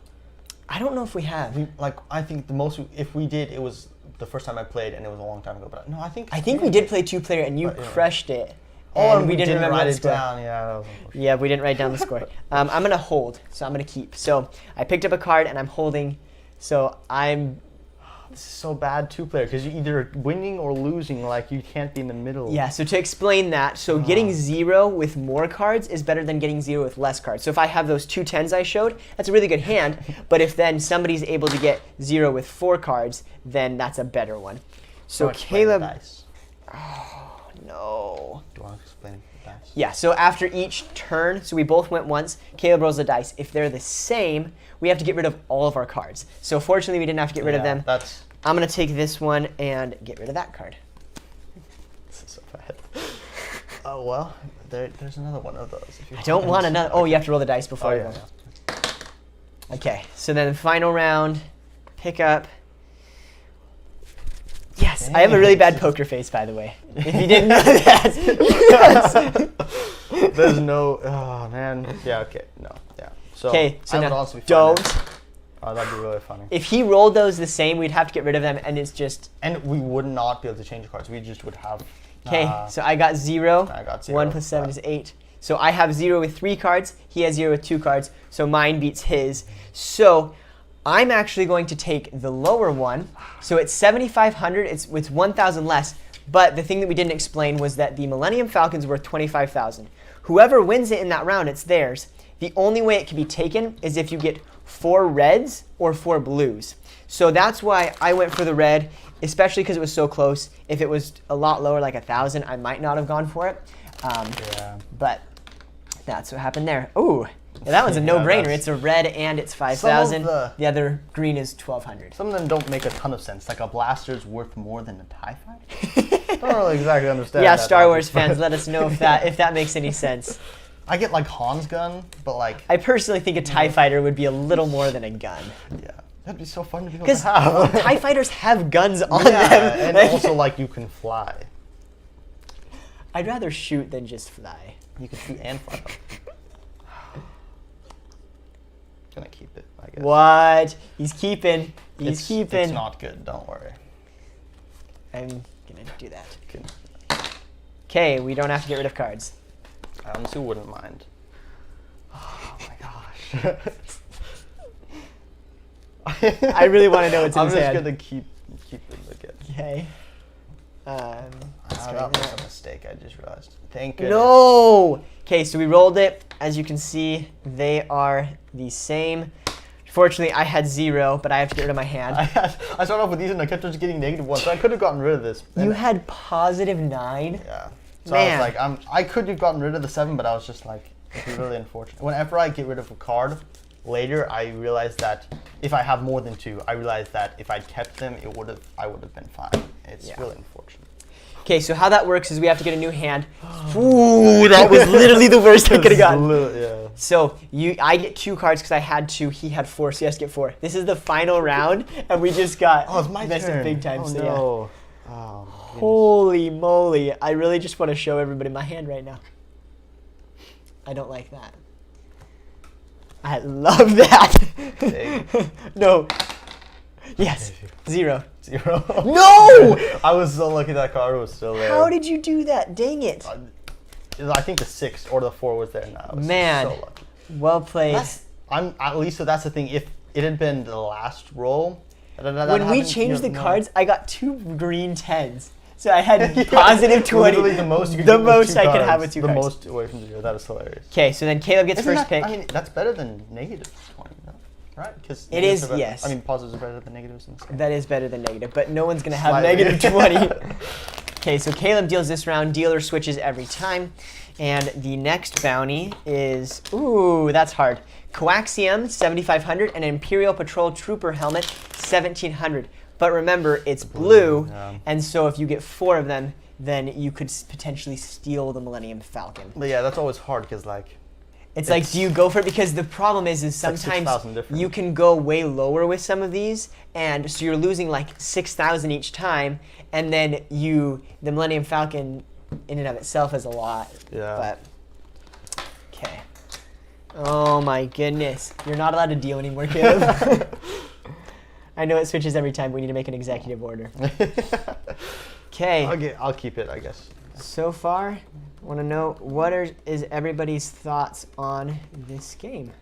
I don't know if we have. I think the most, if we did, it was the first time I played, and it was a long time ago. But no, I think we did play 2-player, and you crushed it. Oh, and we didn't remember write the it score. down. Yeah, that was unfortunate. Yeah, we didn't write down the score. I'm gonna hold, so I'm gonna keep. So I picked up a card, and I'm holding. So I'm. This is so bad 2-player because you're either winning or losing. Like you can't be in the middle. Yeah. So to explain that, so getting 0 with more cards is better than getting 0 with less cards. So if I have those 2 10s I showed, that's a really good hand. But if then somebody's able to get 0 with 4 cards, then that's a better one. So Don't explain the Caleb. dice. Oh no. Do you want to explain the dice? Yeah, so after each turn, so we both went once, Caleb rolls the dice. If they're the same, we have to get rid of all of our cards. So fortunately, we didn't have to get rid of them. I'm going to take this one and get rid of that card. This is so bad. Oh, well, there's another one of those. If you I don't want another. Oh, you have to roll the dice before you roll. Okay, so then the final round, pick up. Yes, I have a really bad poker face, by the way. If you didn't know that. Yes. There's no. Oh, man. Yeah, okay. No, yeah. Okay, so I would now also be fun don't. then. Oh, that'd be really funny. If he rolled those the same, we'd have to get rid of them, and it's just. And we would not be able to change the cards. We just would have. Okay, so I got 0. I got 0. 1 plus 7 is 8. So I have 0 with 3 cards. He has 0 with 2 cards. So mine beats his. So I'm actually going to take the lower one. So it's 7,500. It's 1,000 less. But the thing that we didn't explain was that the Millennium Falcon's worth 25,000. Whoever wins it in that round, it's theirs. The only way it can be taken is if you get 4 reds or 4 blues. So that's why I went for the red, especially because it was so close. If it was a lot lower, like 1,000, I might not have gone for it. Yeah. But that's what happened there. Ooh, yeah, that one's a no-brainer. It's a red and it's 5,000. The other green is 1,200. Some of them don't make a ton of sense. Like a blaster's worth more than a TIE fighter. I don't really exactly understand. Yeah, that Star Wars logic, fans, let us know if that makes any sense. I get like Han's gun, but like. I personally think a TIE fighter would be a little more than a gun. Yeah, that'd be so fun to be able Because to have. TIE fighters have guns on Yeah, them. and also like you can fly. I'd rather shoot than just fly. You can shoot and fly. Gonna keep it, I guess. What? He's keeping. He's keeping. It's not good. Don't worry. I'm gonna do that. Okay, we don't have to get rid of cards. I honestly wouldn't mind. Oh my gosh. I really want to know what's in his hand. I'm just gonna keep it again. Okay. That was a mistake. I just realized. Thank goodness. No. Okay, so we rolled it. As you can see, they are the same. Fortunately, I had 0, but I have to get rid of my hand. I started off with these and I kept just getting -1, so I could have gotten rid of this. You had +9? Yeah. So I was like, I could have gotten rid of the 7, but I was just like, it's really unfortunate. Whenever I get rid of a card, later I realize that if I have more than 2, I realize that if I'd kept them, I would have been fine. It's really unfortunate. Okay, so how that works is we have to get a new hand. Ooh, that was literally the worst I could have gotten. Yeah. So I get 2 cards because I had 2. He had 4, so he has to get 4. This is the final round, and we just got Oh, it's my messed up turn. big time. Oh, So no. yeah. Oh, Holy moly! I really just want to show everybody my hand right now. I don't like that. I love that. No. Yes. 0. 0. No! I was so lucky that card was still there. How did you do that? Dang it. I think the 6 or the 4 was there now. Man. So lucky. Well played. At least so that's the thing. If it had been the last roll, when we changed the cards, I got 2 green 10s. So I had positive 20. Literally the most you could the get with most 2 I could cards. have with 2 the cards. most away from 0. That is hilarious. Okay, so then Caleb gets Isn't first that, pick. I mean, that's better than negative 20, no? Right? Because It is, yes. I mean, positives are better than negatives in this game. That is better than negative, but no one's going to have Slightly. negative 20. Okay, so Caleb deals this round. Dealer switches every time. And the next bounty is, ooh, that's hard. Coaxium, 7,500, and an Imperial Patrol Trooper helmet, 1,700. But remember, it's blue, and so if you get 4 of them, then you could potentially steal the Millennium Falcon. But yeah, that's always hard because, like, It's like, do you go for it? Because the problem is like sometimes 6,000 different. you can go way lower with some of these, and so you're losing like 6,000 each time, and then the Millennium Falcon in and of itself is a lot. Yeah. But, okay. Oh my goodness. You're not allowed to deal anymore, Caleb. I know it switches every time, but we need to make an executive order. Okay. I'll keep it, I guess. So far, I want to know is everybody's thoughts on this game.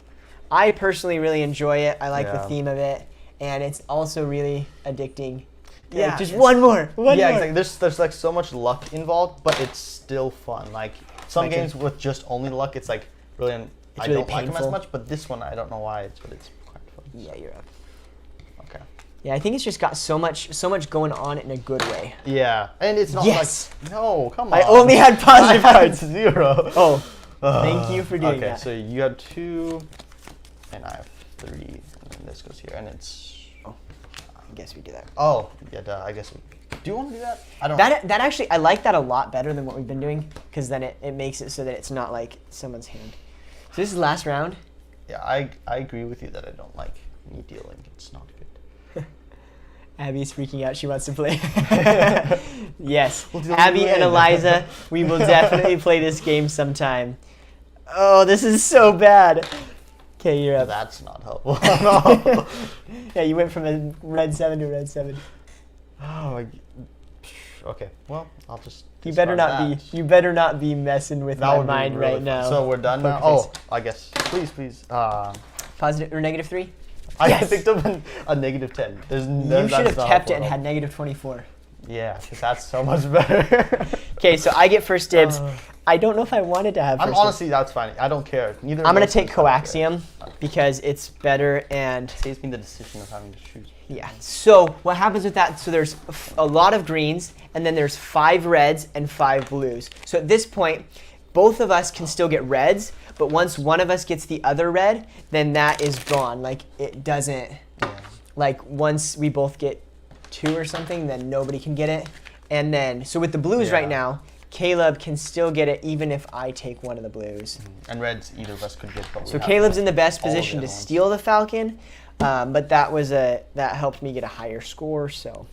I personally really enjoy it. I like the theme of it, and it's also really addicting. Yeah, Like, just one more. One more. Exactly. There's like so much luck involved, but it's still fun. Like some Like games with just only luck, it's like really. I really don't like them as painful. much, but this one I don't know why, but it's quite fun. Yeah, you're up. Okay. Yeah, I think it's just got so much going on in a good way. Yeah, and it's not Yes! like no, come on. I only had positive I had cards. 0. Oh, thank you for doing okay, that. so you have 2, and I have 3, and then this goes here, and it's. I guess we do that. Oh, yeah, duh, I guess. Do you want to do that? I don't. That actually, I like that a lot better than what we've been doing, because then it makes it so that it's not like someone's hand. So this is the last round. Yeah, I agree with you that I don't like me dealing. It's not good. Abby's freaking out. She wants to play. Yes, We'll do Abby it and later. Eliza, we will definitely play this game sometime. Oh, this is so bad. Okay, you're up. That's not helpful. No. Yeah, you went from a red 7 to a red 7. Oh, okay. Well, I'll just. You better discard not that. be. You better not be messing with That my would be mind really right fun. now. So we're done now. Poker Oh, I guess. Please. Positive or negative 3? I Yes. picked up a negative 10. You should have kept it and had negative 24. Yeah, because that's so much better. Okay, so I get first dibs. I don't know if I wanted to have first dibs. Honestly, that's fine. I don't care. Neither. I'm of gonna those take things are okay. coaxium because it's better and Saves me the decision of having to choose. yeah. So what happens with that? So there's a lot of greens and then there's 5 reds and 5 blues. So at this point, both of us can still get reds, but once one of us gets the other red, then that is gone. Like it doesn't. Yeah. Like once we both get 2 or something, then nobody can get it. And then so with the blues right Yeah. now, Caleb can still get it even if I take one of the blues. And reds, either of us could get. But we So have Caleb's in the best all the position to other ones. steal the Falcon, but that helped me get a higher score. So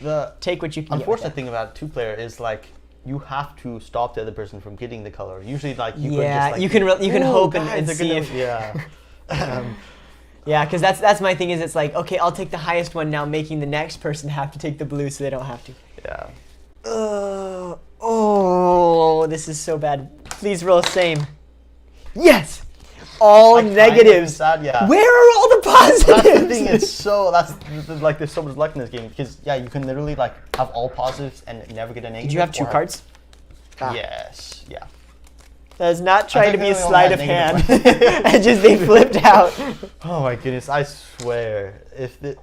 The take what you can. unfortunate thing about 2-player is like you have to stop the other person from getting the color. Usually, like you could just Yeah, like you can "Ooh, hope guys, and they're see gonna-" if yeah. yeah, because that's my thing is it's like okay, I'll take the highest one now, making the next person have to take the blue so they don't have to. Yeah. Oh, this is so bad. Please roll same. Yes, all I kind of negatives. Sad, yeah. Where are all the positives? That's the thing. It's like there's so much luck in this game because yeah, you can literally like have all positives and never get a negative. Did you have 2 or cards? Ah. Yes. Yeah. That is not trying to be a technically sleight only of had hand. negative I just they flipped out. Oh my goodness! I swear, if the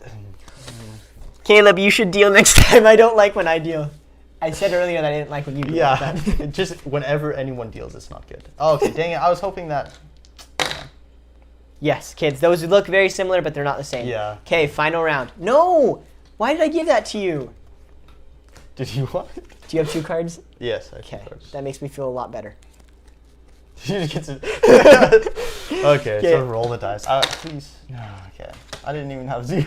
Caleb, you should deal next time. I don't like when I deal. I said earlier that I didn't like when you do Yeah, that. just whenever anyone deals, it's not good. Oh, okay, dang it. I was hoping that. Yes, kids, those look very similar, but they're not the same. Yeah. Okay, final round. No! Why did I give that to you? Did you want? Do you have 2 cards? Yes, I have Okay, 2 cards. that makes me feel a lot better. You just get to. Okay, Okay. so roll the dice. Please. Okay. I didn't even have 0.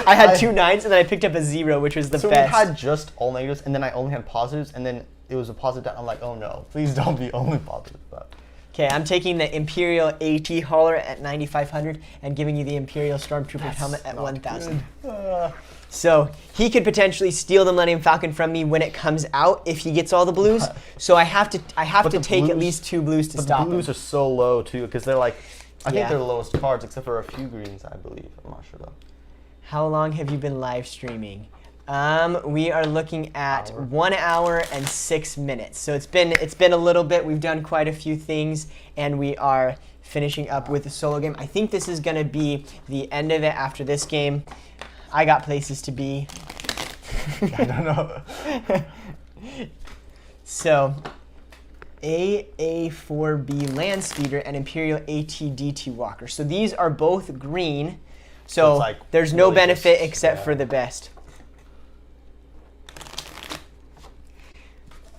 I had 2 9s, and then I picked up a 0, which was the So best. we had just all negatives, and then I only had positives, and then it was a positive down. I'm like, oh no, please don't be only positive. But Okay, I'm taking the Imperial AT Hauler at 9,500 and giving you the Imperial Stormtrooper helmet at 1,000. So he could potentially steal the Millennium Falcon from me when it comes out if he gets all the blues. So I have to But the take at blues- least 2 blues to But stop the blues him. are so low too, because they're like, I think Yeah. they're the lowest cards, except for a few greens, I believe. I'm not sure though. How long have you been live streaming? We are looking at Hour. 1 hour and 6 minutes. So it's been a little bit. We've done quite a few things, and we are finishing up with the solo game. I think this is going to be the end of it after this game. I got places to be. I don't know. So, AA4B Land Speeder and Imperial ATDT Walker. So these are both green. So it's like there's no really benefit just- except yeah. for the best.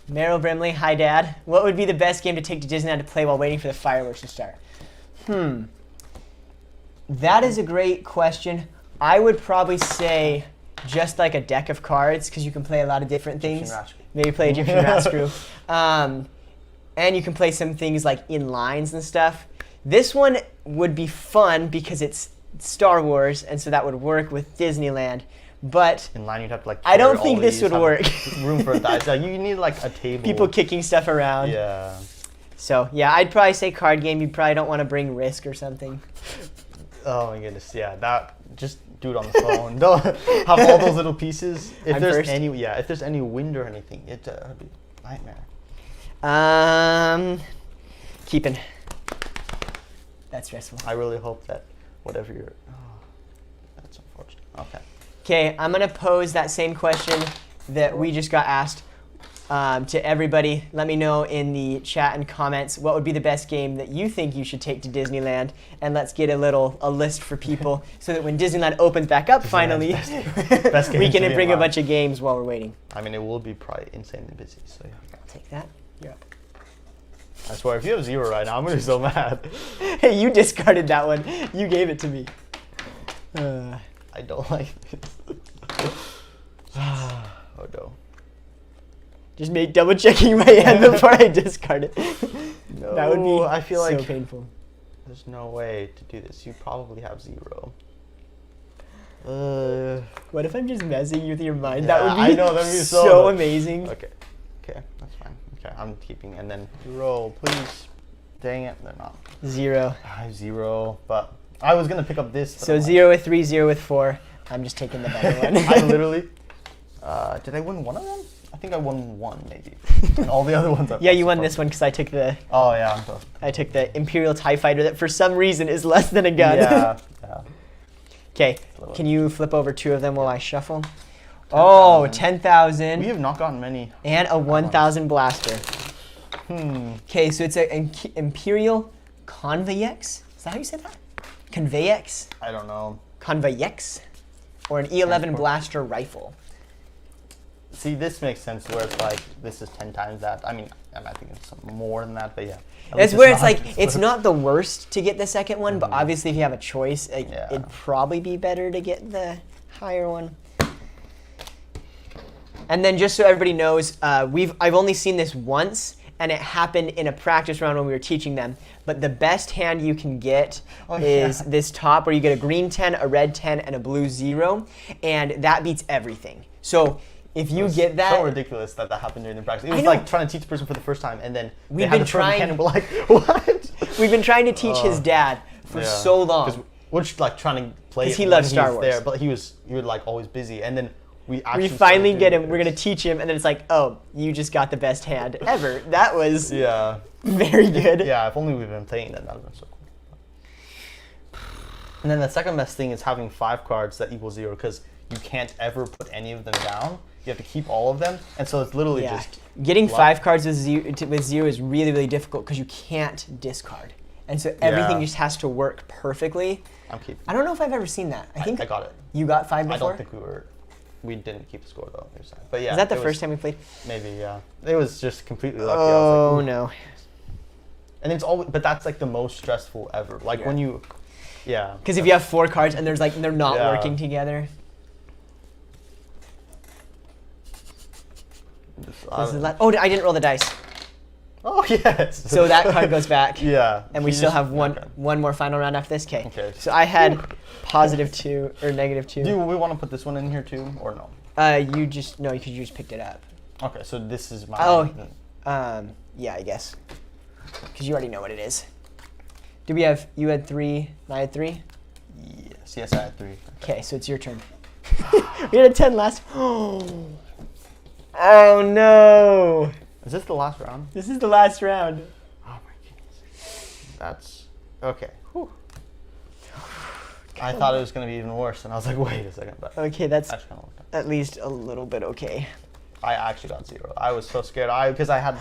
Meryl Brimley, hi Dad. What would be the best game to take to Disneyland to play while waiting for the fireworks to start? That is a great question. I would probably say just like a deck of cards, because you can play a lot of different things. Rat Screw. Maybe play Egyptian Rat Screw. And you can play some things like in lines and stuff. This one would be fun because it's Star Wars, and so that would work with Disneyland. But In line, you'd have to like. I don't carry think all this these, would have work. Room for dice. Like, you need like a table. people kicking stuff around. Yeah. So yeah, I'd probably say card game. You probably don't want to bring Risk or something. Oh my goodness. Yeah. That. Just do it on the phone. Don't have all those little pieces. If I'm there's first. if there's any wind or anything, it'd be a nightmare. Keeping. That's stressful. I really hope that whatever you're. Oh, that's unfortunate. Okay. Okay, I'm gonna pose that same question that we just got asked to everybody. Let me know in the chat and comments what would be the best game that you think you should take to Disneyland, and let's get a list for people so that when Disneyland opens back up finally, best we game to can be bring a allowed. bunch of games while we're waiting. I mean, it will be probably insanely busy. So yeah. I'll take that. You're up. I swear, if you have 0 right now, I'm gonna be so mad. Hey, you discarded that one. You gave it to me. I don't like this. Oh no. Just double checking my hand before I discard it. No. That would be I feel so like painful. there's no way to do this. You probably have 0. What if I'm just messing with your mind? Yeah, That would be, I know, that'd be so so much. amazing. Okay. Okay, that's fine. Okay, I'm keeping, and then roll, please. Dang it, they're not. 0. I have 0, but I was gonna pick up this. but So I'm like- 0 with 3, 0 with 4. I'm just taking the better one. I literally. Did I win one of them? I think I won one maybe, and all the other ones. Yeah, you won this one because I took the Oh yeah, I'm close. Imperial TIE Fighter that for some reason is less than a gun. Yeah, yeah. Okay, Flip can you flip over 2 of them while I shuffle? Oh, 10,000 We have not gotten many. and a 1,000 blaster. Okay, so it's an Imperial Conveyex. Is that how you say that? Conveyex? I don't know. Conveyex? Or an E11 Transport. blaster rifle. See, this makes sense where it's like this is 10 times that. I mean, I think it's more than that, but yeah. At That's least where it's like, not- it's not the worst to get the second one, but Mhm. obviously if you have a choice, Yeah. it'd probably be better to get the higher one. And then just so everybody knows, I've only seen this once, and it happened in a practice round when we were teaching them. But the best hand you can get is this top, where you get a green 10, a red 10, and a blue 0, and that beats everything. So if you get that, so ridiculous that happened during the practice. It I was know. like trying to teach a person for the first time, and then We've they had been the perfect trying- hand and we're like, what? we've been trying to teach his dad for so long. We're just like trying to play 'Cause it he when loves he's Star Wars. there, but he was like always busy, and then we actually We finally started get doing him. We're gonna this. teach him, and then it's like, oh, you just got the best hand ever. That was Yeah. very good. Yeah, if only we've been playing that, that would have been so cool. And then the second best thing is having 5 cards that equal 0, because you can't ever put any of them down. You You have to keep all of them, and so it's literally Yeah. just Getting luck. 5 cards with zero is really, really difficult because you can't discard. And so everything Yeah. just has to work perfectly. I'm keeping. I don't know if I've ever seen that. I think I got it. you got 5 I before? don't think we didn't keep the score though. But yeah. Is that the it first was, time we played? Maybe, yeah. It was just completely lucky. I Oh, was like, ooh. no. And it's always, but that's like the most stressful ever. Like when you, yeah. Because if you have 4 cards and there's like they're not Yeah. working together. This is oh, I didn't roll the dice. Oh yes. So that card goes back. Yeah. And we you still just- have one okay. one more final round after this. Okay. So I had +2 or -2. Do we want to put this one in here too, or no? You just no, because you just picked it up. Okay, so this is my. Oh. Yeah, I guess. Because you already know what it is. Do we have? You had 3. And I had 3. Yes, I had 3. Okay, so it's your turn. We had a 10 last. Oh no! Is this the last round? This is the last round. Oh my goodness. That's okay. Whew. I thought it was gonna be even worse, and I was like, wait a second. But Okay, that's actually, kind of worked out. at least a little bit okay. I actually got 0. I was so scared. Because I had.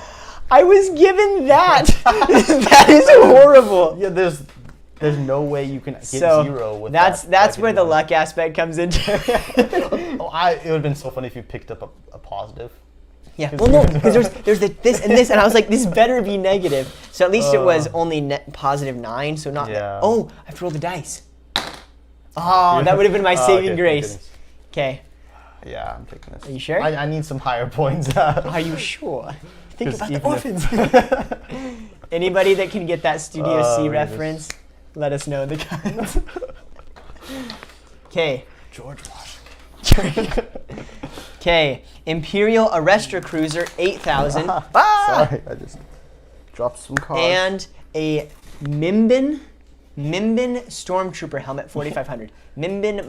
I was given that. That is horrible. Yeah, there's no way you can get So 0 with that's that. that's Like, where it the was- luck aspect comes into. Oh, it would have been so funny if you picked up a positive. Yeah. Well, no, because there's this and this, and I was like, this better be negative. So at least it was only +9, so not. Yeah. Oh, I have to roll the dice. Oh, that would have been my saving okay, grace. thank Okay. goodness. Yeah, I'm taking this. Are you sure? I need some higher points. Are you sure? Think 'Cause about the even orphans. if- Anybody that can get that Studio Oh, C goodness. reference, let us know in the comments. Okay. George Washington. Okay. Imperial Arrestor Cruiser 8000. Sorry, I just dropped some cards. And a Mimbin Stormtrooper helmet 4500. Mimbin.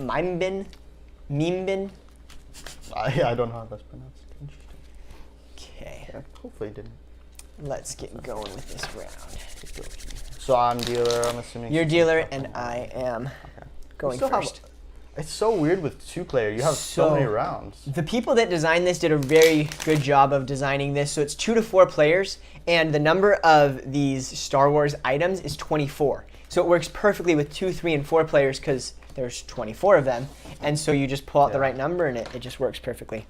I don't know how that's pronounced. Interesting. Okay. Yeah, hopefully it didn't. Let's get going with this round. So I'm dealer, I'm assuming. You're dealer and I am going still have- first. It's so weird with 2-player. You have so So- many rounds. The people that designed this did a very good job of designing this. So it's 2 to 4 players, and the number of these Star Wars items is 24. So it works perfectly with 2, 3, and 4 players because there's 24 of them. And so you just pull out the Yeah. right number, and it just works perfectly.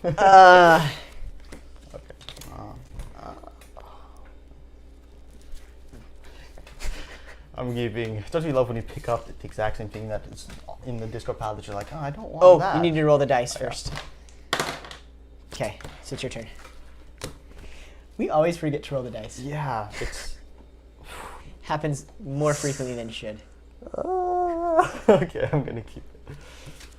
Okay. I'm giving. Don't you love when you pick up the exact same thing that is in the Discord pad that you're like, oh, I don't want Oh, that. you need to roll the dice yeah. first. Okay, so it's your turn. We always forget to roll the dice. Yeah, it's. Happens more frequently than it should. Okay, I'm gonna keep it.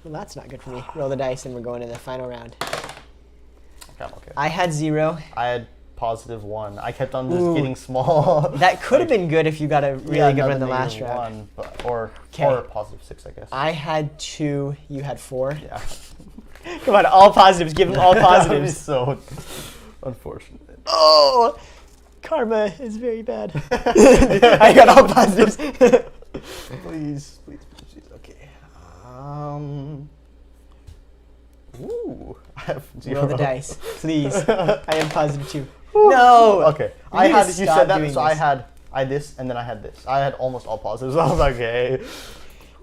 Well, that's not good for me. Roll the dice, and we're going to the final round. Okay, I'm okay. I had 0. I had +1. I kept on just Ooh. getting small. That could have been good if you got a really Yeah, good one another in the last -1, round. but, or Okay. +6, I guess. I had 2. You had 4. Yeah. Come on, all positives. Give them all That would be positives. so unfortunate. Oh, karma is very bad. I got all positives. Please. Okay. Ooh, I have 0. Roll the dice, please. I am positive 2. No. Okay. You I need to had. You stop said that, doing so I this. had. I this, and then I had this. I had almost all positives. I was like, okay.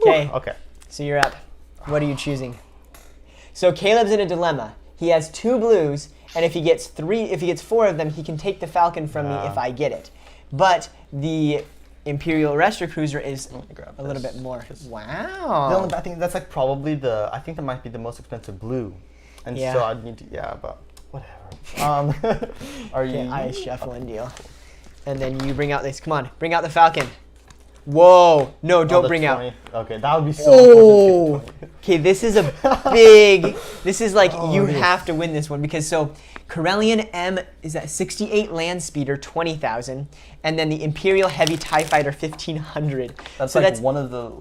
Okay. Okay. So you're up. What are you choosing? So Caleb's in a dilemma. He has 2 blues, and if he gets 4 of them, he can take the Falcon from me if I get it. But the Imperial Arrestor Cruiser is grab a little this. bit more. No, Wow. I think that's like probably the. I think that might be the most expensive blue, and Yeah. so I'd need to. Yeah, but whatever. Are you? Okay, I shuffle and deal. And then you bring out this. Come on, bring out the Falcon. Whoa. No, don't the bring 20. out. Okay, that would be so. Oh. important to get Okay, this is a big. This is like Oh, you it is. have to win this one because so Corellian M is at 68 land speeder 20,000, and then the Imperial Heavy TIE Fighter 1500. That's so like that's one of the.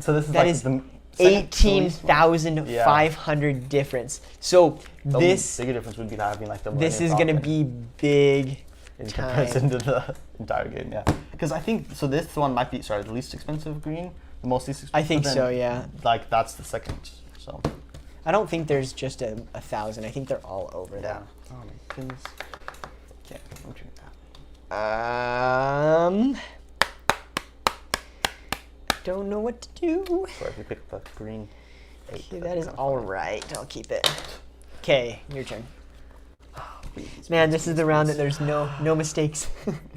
So this is that like is the second to least one. 18,500 difference. So The this bigger difference would be having like the. this is Millennium gonna Falcon be big in time. comparison to the entire game. Yeah, because I think so. This one might be the least expensive green. The most least I expensive. think then, so, yeah. Like that's the second. So. I don't think there's just a 1,000. I think they're all over that. Oh my goodness. Okay, I'm doing that. Don't know what to do. So if you pick up a green 8. Okay, that is all right. I'll keep it. Okay, your turn. Man, this is the round that there's no mistakes.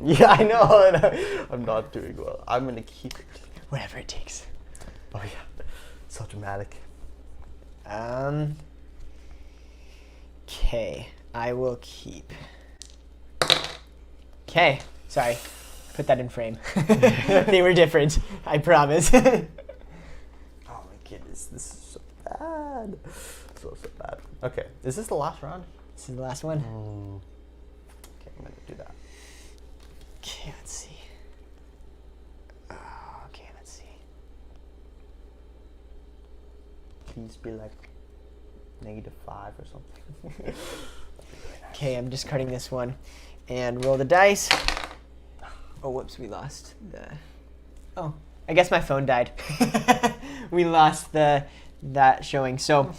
Yeah, I know. And I'm not doing well. I'm gonna keep it. Whatever it takes. Oh yeah, so dramatic. Okay, I will keep. Okay, sorry. Put that in frame. They were different, I promise. Oh my goodness, this is so bad. So bad. Okay, is this the last round? This is the last one. Okay, I'm gonna do that. Okay, let's see. Okay, let's see. Please be like -5 or something. Okay, I'm discarding this one. And roll the dice. Oh, whoops, we lost the... Oh, I guess my phone died. We lost that showing. So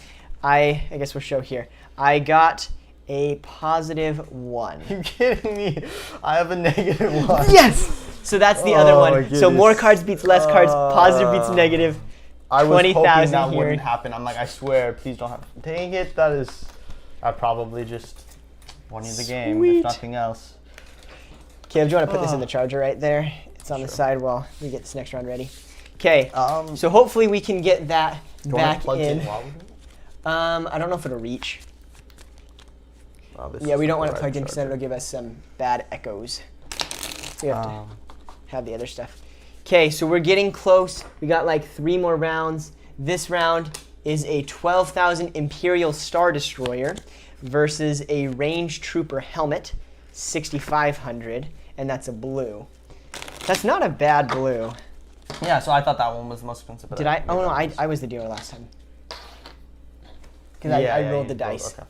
I guess we'll show here. I got a +1. You kidding me? I have a -1. Yes! So that's the other Oh one. my So more goodness. cards beats less cards. Positive beats negative. I was hoping 20,000 that here. wouldn't happen. I'm like, I swear, please don't happen. Dang it, that is... I probably just won you the game, Sweet. if nothing else. Caleb, do you want to put this in the charger right there? It's on the side while we get this next round ready. Okay, so hopefully we can get that Do you want back it plugged in. while we do it? I don't know if it'll reach. Oh, this Yeah, is we don't the want it right plugged in because then charger. it'll give us some bad echoes. We have to Um, have the other stuff. Okay, so we're getting close. We got like 3 more rounds. This round is a 12,000 Imperial Star Destroyer versus a Range Trooper helmet, 6,500, and that's a blue. That's not a bad blue. yeah, so I thought that one was the most expensive. but Did I? Oh no, I was the dealer last time. Because I rolled the dice. Okay.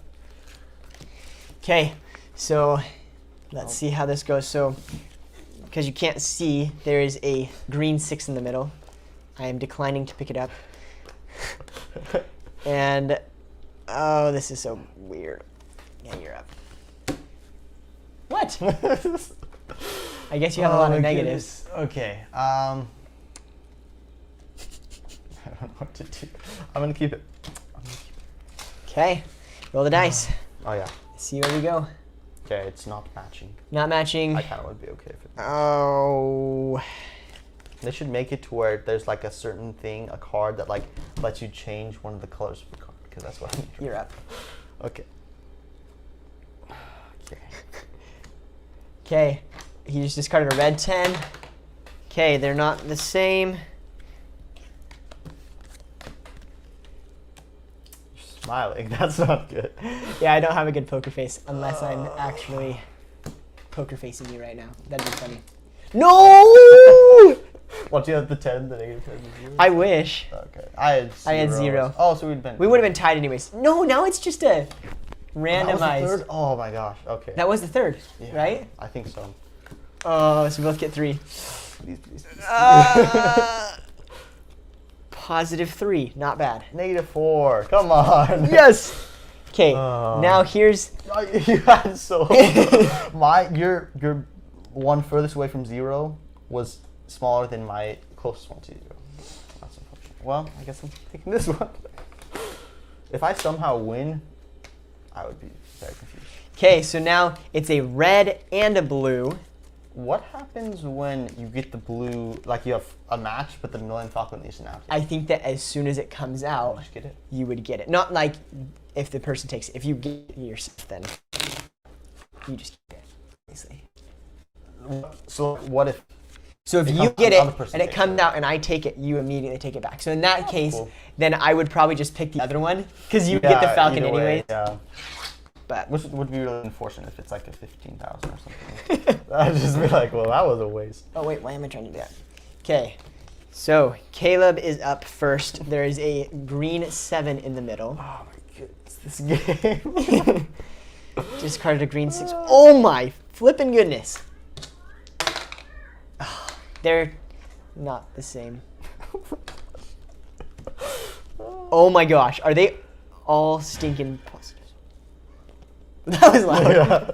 Okay, so let's see how this goes. So, because you can't see, there is a green 6 in the middle. I am declining to pick it up. And, oh, this is so weird. Yeah, you're up. What? I guess you have a lot of negatives. Okay. I don't know what to do. I'm gonna keep it. Okay, roll the dice. Oh yeah. See where we go. Okay, it's not matching. Not matching. I kind of would be okay if it. Oh. They should make it to where there's like a certain thing, a card that like lets you change one of the colors of the card, because that's what I need. You're up. Okay. Okay. Okay, he just discarded a red 10. Okay, they're not the same. You're smiling. That's not good. Yeah, I don't have a good poker face unless I'm actually poker facing you right now. That'd be funny. No! What, do you have the 10, the -10, the 0? I wish. Okay. I had 0. Oh, so we'd been. We would have been tied anyways. No, now it's just a randomized. That was the third? Oh my gosh. Okay. That was the third, Yeah, right? I think so. Oh, so we both get 3. Please, please, please. +3, not bad. -4. Come on. Yes. Okay, Oh. now here's. You had so. Your one furthest away from 0 was smaller than my closest one to 0. That's unfortunate. Well, I guess I'm taking this one. If I somehow win, I would be very confused. Okay, so now it's a red and a blue. What happens when you get the blue, like you have a match, but the Millennium Falcon is announced? I think that as soon as it comes out, Just get it. you would get it. Not like if the person takes it. If you get it yourself, then you just get it, obviously. So what if? So if It you comes- get another it person and it takes comes it. out and I take it, you immediately take it back. So in that case, cool. then I would probably just pick the other one because you get the Falcon either way, anyways. Yeah. But Which would be really unfortunate if it's like a 15,000 or something. I'd just be like, well, that was a waste. oh wait, why am I trying to do that? Okay, so Caleb is up first. There is a green 7 in the middle. Oh my goodness, this game. Discarded a green 6. Oh my flippin' goodness. They're not the same. Oh my gosh, are they all stinking positives? That was loud. Yeah.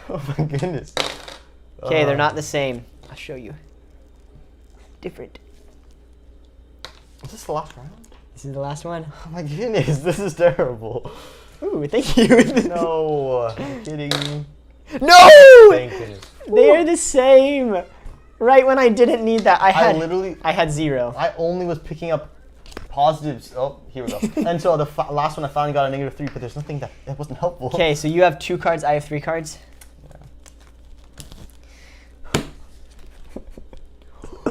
Oh my goodness. Okay, they're not the same. I'll show you. Different. Is this the last round? This is the last one. Oh my goodness, this is terrible. Ooh, thank you. No, I'm kidding. No! Thank goodness. They are the same. Right when I didn't need that, I had 0. I only was picking up positives. Oh, here we go. And so the last one I finally got a -3, but there's nothing that wasn't helpful. Okay, so you have 2 cards, I have 3 cards.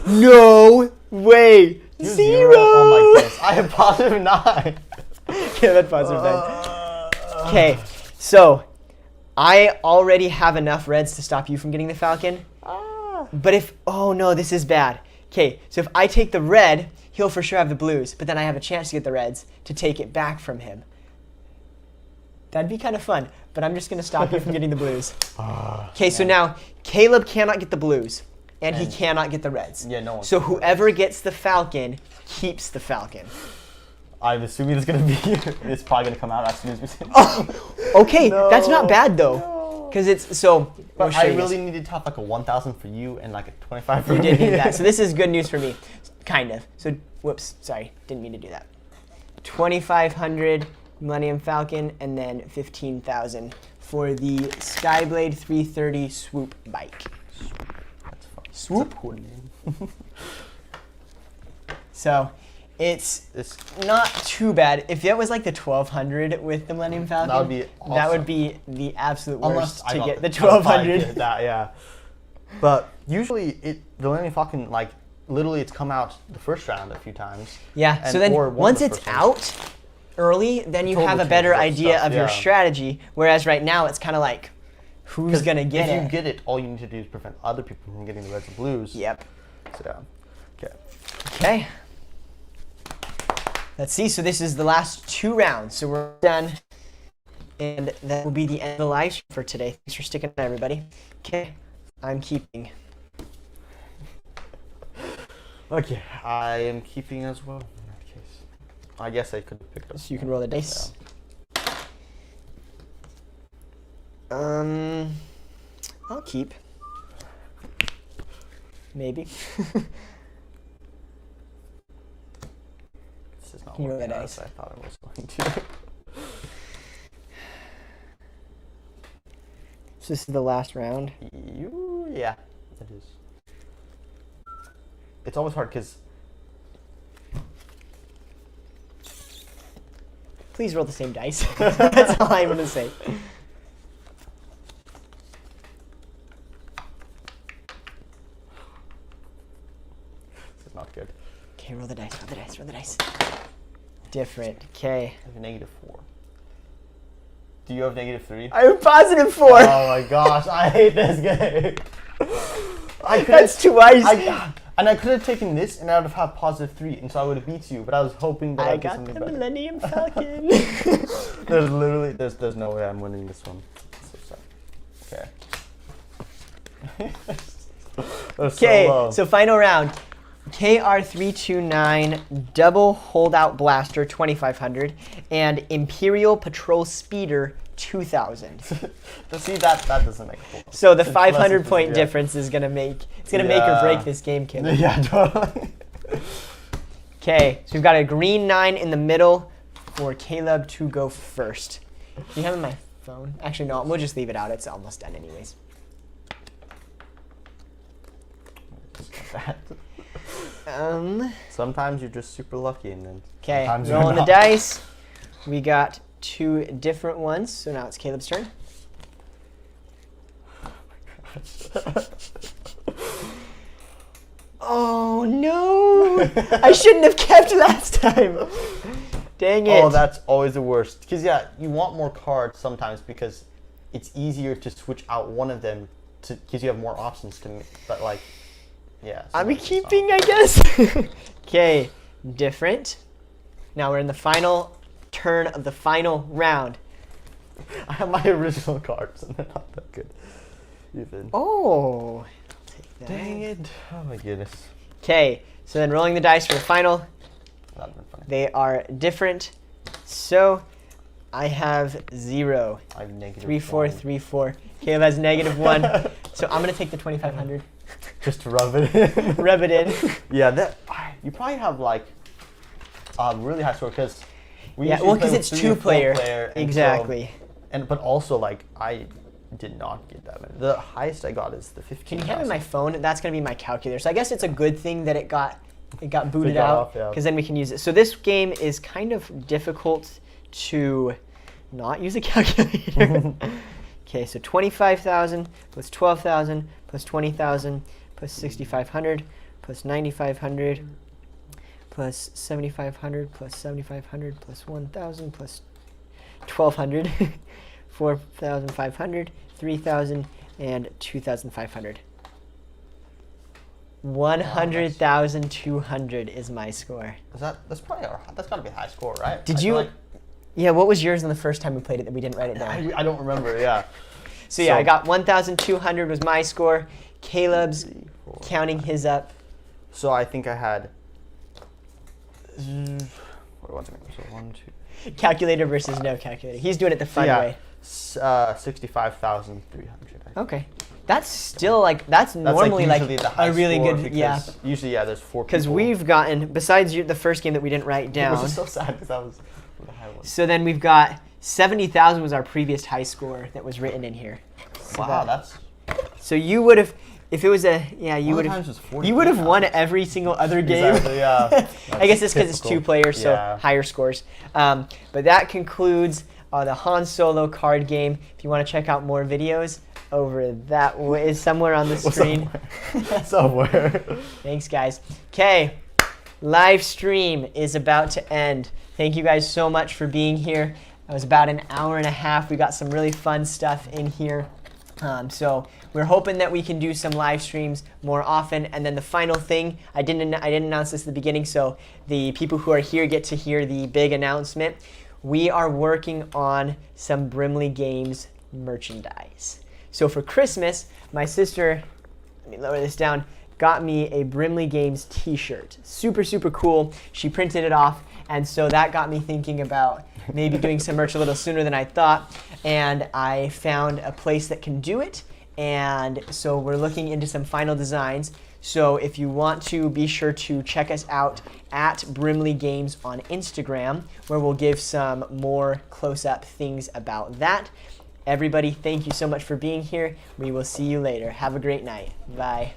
No way. You 0. Oh my goodness. I have +9. Okay, that's positive 9. Okay, so I already have enough reds to stop you from getting the Falcon. But if, oh no, this is bad. Okay, so if I take the red, he'll for sure have the blues, but then I have a chance to get the reds to take it back from him. That'd be kind of fun, but I'm just going to stop you from getting the blues. Okay, so now Caleb cannot get the blues, and he cannot get the reds. Yeah, no one. So whoever gets the Falcon keeps the Falcon. I'm assuming it's gonna be. It's probably gonna come out as soon as we say. Okay, that's not bad though. Because it's so. But I really needed to have like a 1,000 for you and like a 25 for You me. did need that. So this is good news for me. Kind of. So, whoops, sorry. Didn't mean to do that. 2,500 Millennium Falcon and then 15,000 for the Skyblade 330 Swoop bike. That's fun. Swoop? Cool name. So, it's not too bad. If that was like the 1,200 with the Millennium Falcon, that would be awesome. That would be the absolute worst to get the I 1,200. get that, yeah. But usually the Millennium Falcon, like literally, it's come out the first round a few times. Yeah. So then once it's out early, then you have a better idea of your strategy. Whereas right now, it's kind of like, who's gonna get it? If you get it, all you need to do is prevent other people from getting the reds and blues. Yep. So yeah. Okay. Okay. Let's see. So this is the last 2 rounds. So we're done. And that will be the end of the live stream for today. Thanks for sticking around, everybody. Okay. I'm keeping. Okay. I am keeping as well in that case. I guess I could pick up. So you can roll the dice. Yeah. I'll keep. Maybe. This is not Can you roll working the out dice? as I thought it was going to. So this is the last round. Yeah, it is. It's always hard because. Please roll the same dice. That's all I'm gonna say. This is not good. Okay, roll the dice, roll the dice, roll the dice. Different. Okay. I have a -4. Do you have -3? I have +4. Oh my gosh, I hate this game. That's twice. And I could have taken this and I would have had +3, and so I would have beat you. But I was hoping that I I'd get got something the better. Millennium Falcon. There's literally there's no way I'm winning this one. So sad. Okay. Okay, so final round. KR329 Double Holdout Blaster 2,500 and Imperial Patrol Speeder 2,000. See that doesn't make a whole lot. So the It's 500 less point yeah. difference is gonna make make or break this game, kid. Yeah, totally. Okay, so we've got a green 9 in the middle for Caleb to go first. Do you have it on my phone? Actually, no, we'll just leave it out. It's almost done anyways. Sometimes you're just super lucky, and then Okay, sometimes you're rolling the not. dice. We got 2 different ones, so now it's Caleb's turn. Oh no! I shouldn't have kept last time. Dang it. Oh, that's always the worst. Because yeah, you want more cards sometimes because it's easier to switch out one of them because you have more options to make. But like, yeah. I'm sometimes it's keeping, not. I guess. Okay, different. Now we're in the final turn of the final round. I have my original cards and they're not that good. Even. Oh, I'll take that. Dang it. Oh my goodness. Okay, so then rolling the dice for the final. That'd been funny. They are different. So I have 0. I have negative 3, 4, 1. 3, 4. Caleb has -1. So I'm gonna take the 2,500. Just to rub it in. Rub it in. Yeah, you probably have like a really high score because because it's 2-player. and Exactly. but also like I did not get that many. The highest I got is the 15. Can you have it in my phone? That's gonna be my calculator. So I guess it's a good thing that it got booted got out off, yeah. because then we can use it. So this game is kind of difficult to not use a calculator. Okay, so 25,000 plus 12,000 plus 20,000 plus 6,500 plus 9,500 plus 7,500 plus 7,500 plus 1,000 plus 1,200, 4,500, 3,000, and 2,500. 100,200 is my score. That's probably that's gotta be a high score, right? Did I you? feel like- Yeah, what was yours in the first time we played it that we didn't write it down? I don't remember. Yeah. So yeah, I got 1,200 was my score. Caleb's 3, 4, counting his up. So I think I had. Wait, 1 second. So 1, 2. Calculator versus no calculator. He's doing it the fun way. 65,300. Okay. That's still like, that's normally like usually the high a really score good, because yeah. Usually, there's 4 people. Because we've gotten, besides the first game that we didn't write Which down, is so sad because that was the high one. so then we've got 70,000 was our previous high score that was written in here. So Wow, that's. So you would have, if it was a, yeah, you One would of the have, times was you would have 43,000. won every single other game. Exactly, yeah. I guess it's because it's typical. 2 players, so Yeah. higher scores. But that concludes the Han Solo card game. If you want to check out more videos, over that way is somewhere on the screen. Somewhere. Thanks, guys. Okay, live stream is about to end. Thank you guys so much for being here. It was about an hour and a half. We got some really fun stuff in here. So we're hoping that we can do some live streams more often. And then the final thing, I didn't announce this at the beginning, so the people who are here get to hear the big announcement. We are working on some Brimley Games merchandise. So for Christmas, my sister, let me lower this down, got me a Brimley Games t-shirt. Super, super cool. She printed it off, and so that got me thinking about maybe doing some merch a little sooner than I thought. And I found a place that can do it, and so we're looking into some final designs. So if you want to, be sure to check us out at Brimley Games on Instagram, where we'll give some more close-up things about that. Everybody, thank you so much for being here. We will see you later. Have a great night. Bye.